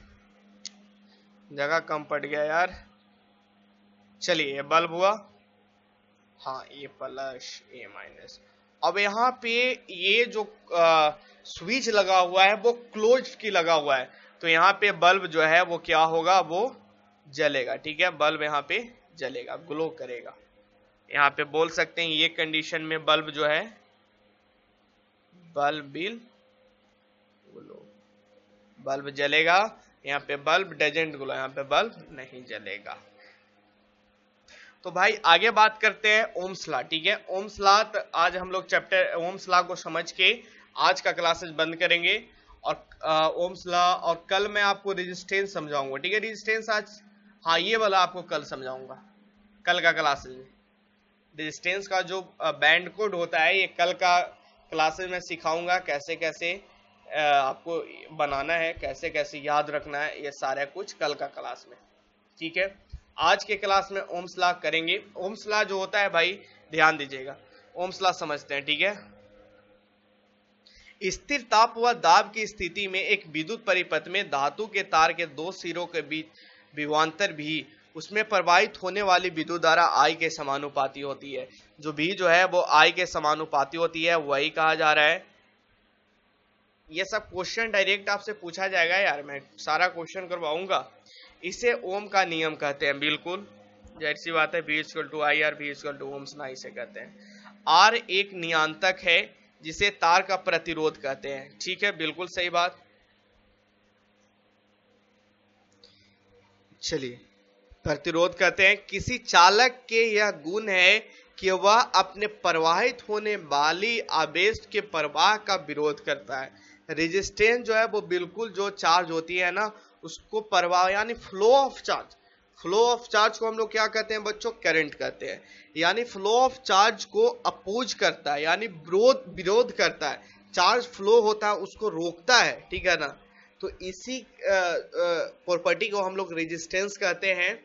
[SPEAKER 1] जगह कम पड़ गया यार। चलिए, ये बल्ब हुआ, हाँ ये प्लस ये माइनस। अब यहाँ पे ये जो स्विच लगा हुआ है वो क्लोज की लगा हुआ है, तो यहाँ पे बल्ब जो है वो क्या होगा, वो जलेगा, ठीक है। बल्ब यहाँ पे जलेगा, ग्लो करेगा। यहाँ पे बोल सकते हैं ये कंडीशन में बल्ब जो है, बल्ब विल ग्लो, बल्ब जलेगा। यहाँ पे बल्ब डजेंट ग्लो, यहाँ पे बल्ब नहीं जलेगा। तो भाई आगे बात करते हैं ओम्स लॉ, ठीक है। ओम्स लॉ आज हम लोग चैप्टर ओम्स लॉ को समझ के आज का क्लासेस बंद करेंगे और ओम्स लॉ और कल मैं आपको रेजिस्टेंस समझाऊंगा, ठीक है। रेजिस्टेंस आज, हाँ ये वाला आपको कल समझाऊंगा, कल का क्लासेस में। रेजिस्टेंस का जो बैंड कोड होता है ये कल का क्लासेस में सिखाऊंगा, कैसे कैसे आपको बनाना है, कैसे कैसे याद रखना है, ये सारा कुछ कल का क्लास में, ठीक है। आज के क्लास में ओम्स लॉ करेंगे। ओम्स लॉ जो होता है भाई ध्यान दीजिएगा, ओम्स लॉ समझते हैं, ठीक है। स्थिर ताप व दाब की स्थिति में एक विद्युत परिपथ में धातु के तार के दो सिरों के बीच विभवांतर भी उसमें प्रवाहित होने वाली विद्युत धारा आई के समानुपाती होती है। जो भी जो है वो आई के समानुपाती होती है, वही कहा जा रहा है। ये सब क्वेश्चन डायरेक्ट आपसे पूछा जाएगा यार, मैं सारा क्वेश्चन करवाऊंगा। इसे ओम का नियम कहते हैं, बिल्कुल जाहिर सी बात है। V equal to I R, V equal to Ohm's ना इसे कहते हैं। आर एक नियंत्रक है जिसे तार का प्रतिरोध कहते हैं, ठीक है, बिल्कुल सही बात। चलिए, प्रतिरोध कहते हैं किसी चालक के यह गुण है कि वह अपने प्रवाहित होने वाली आवेश के प्रवाह का विरोध करता है। रेजिस्टेंस जो है वो बिल्कुल जो चार्ज होती है ना उसको प्रवाह यानी flow of charge, flow of charge को हम लोग क्या कहते हैं बच्चों, करंट कहते हैं। यानी फ्लो ऑफ चार्ज को अपोज करता है, यानी विरोध करता है। चार्ज फ्लो होता है उसको रोकता है, ठीक है ना। तो इसी प्रॉपर्टी को हम लोग रेजिस्टेंस कहते हैं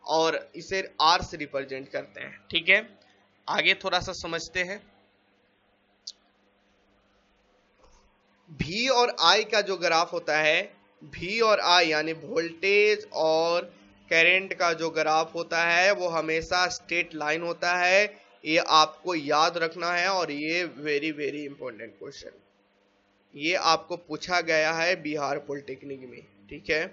[SPEAKER 1] और इसे आर से रिप्रेजेंट करते हैं, ठीक है। आगे थोड़ा सा समझते हैं। V और I का जो ग्राफ होता है, V और I यानी वोल्टेज और करंट का जो ग्राफ होता है वो हमेशा स्ट्रेट लाइन होता है। ये आपको याद रखना है और ये वेरी वेरी इंपॉर्टेंट क्वेश्चन, ये आपको पूछा गया है बिहार पॉलिटेक्निक में, ठीक है।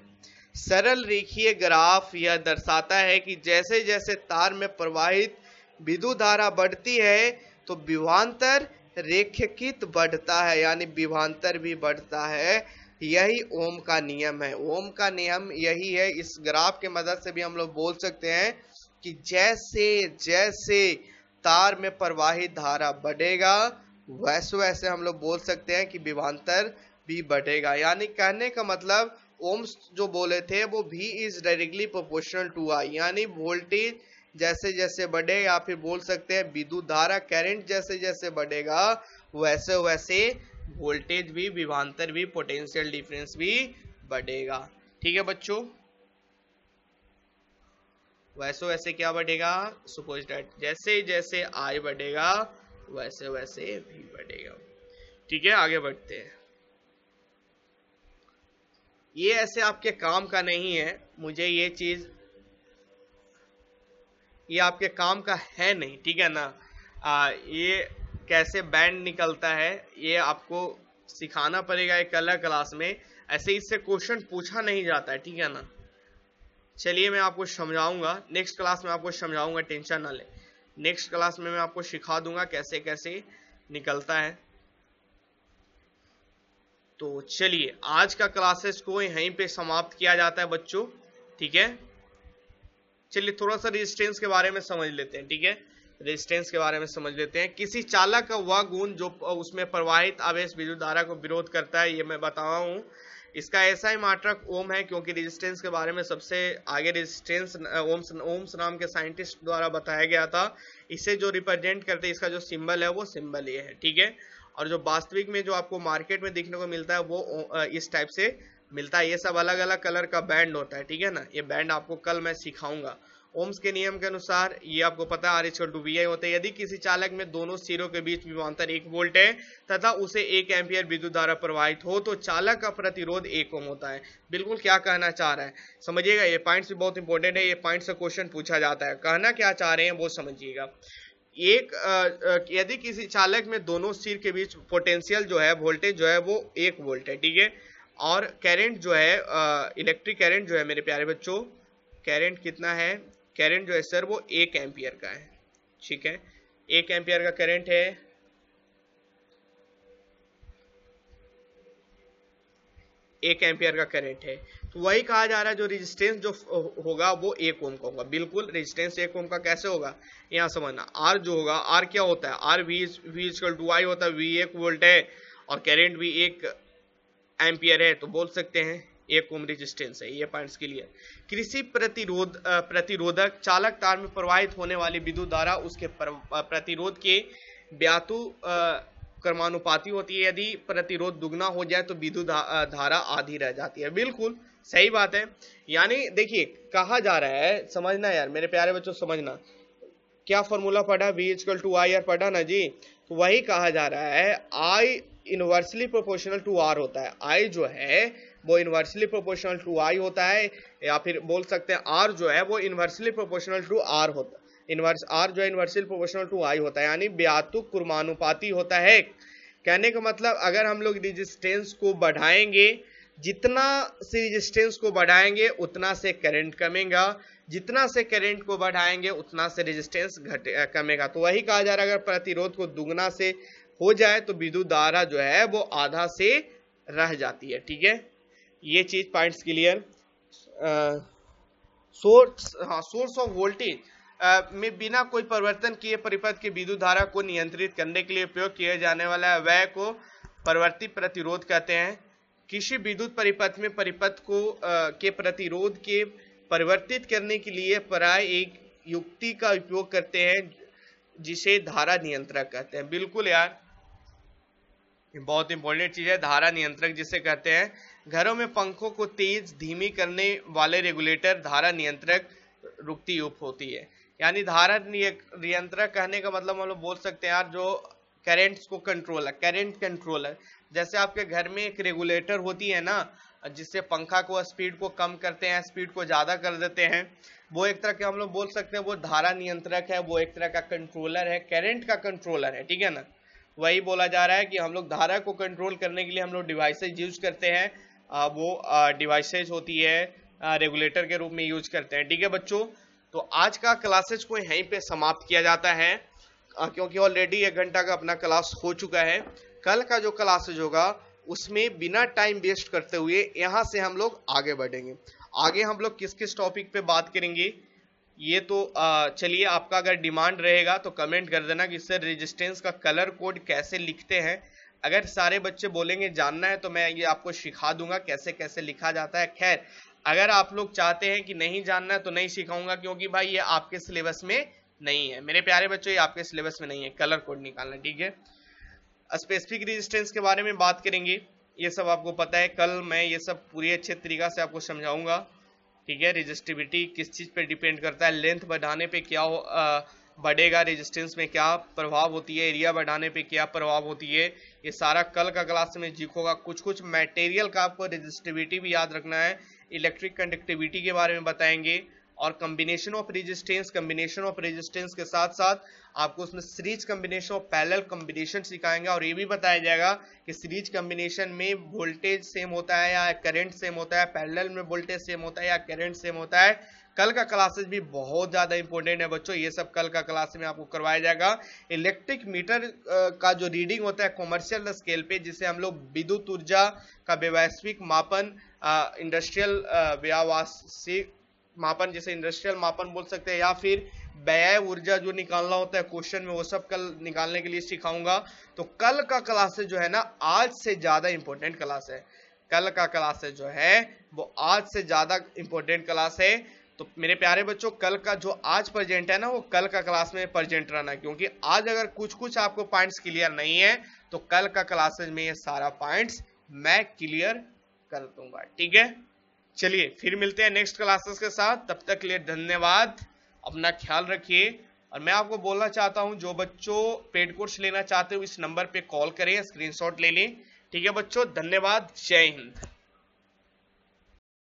[SPEAKER 1] सरल रेखीय ग्राफ यह दर्शाता है कि जैसे जैसे तार में प्रवाहित विद्युत धारा बढ़ती है तो विभवांतर रेखित बढ़ता है, यानी विभवांतर भी बढ़ता है। यही ओम का नियम है। ओम का नियम यही है। इस ग्राफ के मदद से भी हम लोग बोल सकते हैं कि जैसे जैसे तार में प्रवाहित धारा बढ़ेगा वैसे वैसे हम लोग बोल सकते हैं कि विभवांतर भी बढ़ेगा। यानी कहने का मतलब ओम्स जो बोले थे वो V is directly proportional to I, यानी वोल्टेज जैसे जैसे बढ़े या फिर बोल सकते हैं विद्युत धारा करंट जैसे जैसे बढ़ेगा वैसे वैसे वोल्टेज भी, विभवांतर भी, पोटेंशियल डिफरेंस भी बढ़ेगा, ठीक है बच्चों। वैसे वैसे क्या बढ़ेगा, सपोज दैट जैसे जैसे I बढ़ेगा वैसे वैसे भी बढ़ेगा, ठीक है। आगे बढ़ते हैं। ये ऐसे आपके काम का नहीं है, मुझे ये चीज ये आपके काम का है नहीं, ठीक है ना। ये कैसे बैंड निकलता है ये आपको सिखाना पड़ेगा एक अलग क्लास में। ऐसे इससे क्वेश्चन पूछा नहीं जाता है, ठीक है ना। चलिए मैं आपको समझाऊंगा, नेक्स्ट क्लास में आपको समझाऊंगा, टेंशन ना ले। नेक्स्ट क्लास में मैं आपको सिखा दूंगा कैसे कैसे निकलता है। तो चलिए आज का क्लासेस को यहीं पे समाप्त किया जाता है बच्चों, ठीक है। चलिए थोड़ा सा रेजिस्टेंस के बारे में समझ लेते हैं, ठीक है। रेजिस्टेंस के बारे में समझ लेते हैं। किसी चालक का वह गुण जो उसमें प्रवाहित आवेश विद्युत धारा को विरोध करता है, ये मैं बता रहा हूँ। इसका ऐसा ही मात्रक ओम है क्योंकि रेजिस्टेंस के बारे में सबसे आगे रेजिस्टेंस ओम्स नाम के साइंटिस्ट द्वारा बताया गया था। इसे जो रिप्रेजेंट करते हैं, इसका जो सिंबल है वो सिंबल ये है, ठीक है। और जो वास्तविक में जो आपको मार्केट में देखने को मिलता है वो इस टाइप से मिलता है। ये सब अलग अलग कलर का बैंड होता है, ठीक है ना। ये बैंड आपको कल मैं सिखाऊंगा। ओम्स के नियम के अनुसार ये आपको पता है R=VI होता है। यदि किसी चालक में दोनों सिरों के बीच विभवांतर 1 वोल्ट है तथा उसे 1 एम्पियर विद्युत धारा प्रवाहित हो तो चालक का प्रतिरोध 1 ओम होता है। बिल्कुल क्या कहना चाह रहा है समझिएगा, ये पॉइंट्स भी बहुत इंपॉर्टेंट है। ये पॉइंट से क्वेश्चन पूछा जाता है, कहना क्या चाह रहे हैं वो समझिएगा। यदि किसी चालक में दोनों सिर के बीच पोटेंशियल जो है, वोल्टेज जो है वो 1 वोल्ट है, ठीक है। और करंट जो है, इलेक्ट्रिक करंट जो है मेरे प्यारे बच्चों, करंट कितना है, करंट जो है सर वो 1 एम्पियर का है, ठीक है। 1 एम्पियर का करंट है। 1 एम्पियर का करंट है, तो वही कहा जा रहा है जो रेजिस्टेंस जो होगा वो 1 ओम का होगा। बिल्कुल रेजिस्टेंस 1 ओम का कैसे होगा यहाँ समझना। आर जो होगा, आर क्या होता है, आर वी इक्वल टू आई होता है, वी 1 वोल्ट है और करंट भी 1 एम्पियर है, तो बोल सकते हैं 1 ओम रेजिस्टेंस है। ये पॉइंट्स के लिए कृषि प्रतिरोधक चालक तार में प्रवाहित होने वाली विद्युत धारा उसके प्रतिरोध के व्यातु क्रमानुपाती होती है। यदि प्रतिरोध दुगना हो जाए तो विद्युत धारा आधी रह जाती है। बिल्कुल सही बात है। यानी देखिए कहा जा रहा है, समझना यार मेरे प्यारे बच्चों, समझना क्या फॉर्मूला पढ़ा, V equal to I R पढ़ा ना जी। तो वही कहा जा रहा है I inversely proportional to R होता है। I जो है वो इनवर्सली प्रोपोर्शनल टू I होता है, या फिर बोल सकते हैं R जो है वो इनवर्सली प्रोपोर्शनल टू R होता है। इनवर्स R जो है इनवर्सली प्रोपोर्शनल टू I होता है, यानी व्यातुक कुर्मानुपाती होता है। कहने का मतलब अगर हम लोग रेजिस्टेंस को बढ़ाएंगे, जितना से रेजिस्टेंस को बढ़ाएंगे उतना से करंट कमेगा, जितना से करंट को बढ़ाएंगे उतना से रेजिस्टेंस कमेगा। तो वही कहा जा रहा है अगर प्रतिरोध को दुगना से हो जाए तो विद्युत धारा जो है वो आधा से रह जाती है। ठीक है, ये चीज points clear. Source of voltage में बिना कोई परिवर्तन किए परिपथ की विद्युत धारा को नियंत्रित करने के लिए उपयोग किए जाने वाला व्यय को परिवर्ती प्रतिरोध कहते हैं। किसी विद्युत परिपथ में परिपथ को के प्रतिरोध के परिवर्तित करने के लिए प्राय एक युक्ति का उपयोग करते हैं जिसे धारा नियंत्रक कहते हैं। बिल्कुल यार, बहुत इंपॉर्टेंट चीज है, धारा नियंत्रक जिसे कहते हैं। घरों में पंखों को तेज धीमी करने वाले रेगुलेटर धारा नियंत्रक रुकती उप होती है। यानी धारा नियंत्रक कहने का मतलब हम लोग बोल सकते हैं यार जो करंट्स को कंट्रोल है, करंट कंट्रोलर। जैसे आपके घर में एक रेगुलेटर होती है ना, जिससे पंखा को स्पीड को कम करते हैं, स्पीड को ज्यादा कर देते हैं, वो एक तरह के हम लोग बोल सकते हैं वो धारा नियंत्रक है, वो एक तरह का कंट्रोलर है, करंट का कंट्रोलर है। ठीक है ना, वही बोला जा रहा है कि हम लोग धारा को कंट्रोल करने के लिए हम लोग डिवाइसेज यूज करते हैं, वो डिवाइसेज होती है रेगुलेटर के रूप में यूज करते हैं। ठीक है बच्चों, तो आज का क्लासेज को यहीं पे समाप्त किया जाता है क्योंकि ऑलरेडी 1 घंटा का अपना क्लास हो चुका है। कल का जो क्लासेज होगा उसमें बिना टाइम वेस्ट करते हुए यहाँ से हम लोग आगे बढ़ेंगे। आगे हम लोग किस किस टॉपिक पे बात करेंगे ये तो चलिए, आपका अगर डिमांड रहेगा तो कमेंट कर देना कि सर रेजिस्टेंस का कलर कोड कैसे लिखते हैं। अगर सारे बच्चे बोलेंगे जानना है तो मैं ये आपको सिखा दूंगा कैसे कैसे लिखा जाता है। खैर अगर आप लोग चाहते हैं कि नहीं जानना है तो नहीं सिखाऊंगा, क्योंकि भाई ये आपके सिलेबस में नहीं है मेरे प्यारे बच्चों, ये आपके सिलेबस में नहीं है कलर कोड निकालना। ठीक है, स्पेसिफिक रेजिस्टेंस के बारे में बात करेंगे, ये सब आपको पता है, कल मैं ये सब पूरी अच्छे तरीका से आपको समझाऊंगा। ठीक है, रेजिस्टिविटी किस चीज पे डिपेंड करता है, लेंथ बढ़ाने पे क्या बढ़ेगा, रेजिस्टेंस में क्या प्रभाव होती है, एरिया बढ़ाने पे क्या प्रभाव होती है, ये सारा कल का क्लास में सीखोगा। कुछ कुछ मटेरियल का आपको रेजिस्टिविटी भी याद रखना है, इलेक्ट्रिक कंडक्टिविटी के बारे में बताएंगे, और कॉम्बिनेशन ऑफ रेजिस्टेंस के साथ साथ आपको उसमें सीरीज कॉम्बिनेशन और पैरेलल कॉम्बिनेशन सिखाएंगे। और ये भी बताया जाएगा कि सीरीज कॉम्बिनेशन में वोल्टेज सेम होता है या करंट सेम होता है, पैरेलल में वोल्टेज सेम होता है या करंट सेम होता है। कल का क्लासेस भी बहुत ज्यादा इंपॉर्टेंट है बच्चों, ये सब कल का क्लास में आपको करवाया जाएगा। इलेक्ट्रिक मीटर का जो रीडिंग होता है कॉमर्शियल स्केल पे, जिसे हम लोग विद्युत ऊर्जा का वैश्विक मापन, इंडस्ट्रियल व्यावसायिक मापन, जैसे इंडस्ट्रियल मापन बोल सकते हैं, या फिर व्यय ऊर्जा जो निकालना होता है क्वेश्चन में, वो सब कल निकालने के लिए सिखाऊंगा। तो कल का क्लास जो है ना आज से ज्यादा इंपॉर्टेंट क्लास है, कल का क्लास जो है वो आज से ज्यादा इंपॉर्टेंट क्लास है। तो मेरे प्यारे बच्चों कल का जो आज प्रेजेंट है ना वो कल का क्लास में प्रेजेंट रहना, क्योंकि आज अगर कुछ कुछ आपको पॉइंट्स क्लियर नहीं है तो कल का क्लासेज में ये सारा पॉइंट्स मैं क्लियर कर दूंगा। ठीक है, चलिए फिर मिलते हैं नेक्स्ट क्लासेस के साथ, तब तक के लिए धन्यवाद, अपना ख्याल रखिए। और मैं आपको बोलना चाहता हूं जो बच्चों पेड कोर्स लेना चाहते हो इस नंबर पे कॉल करें, स्क्रीनशॉट ले लें। ठीक है बच्चों, धन्यवाद, जय हिंद।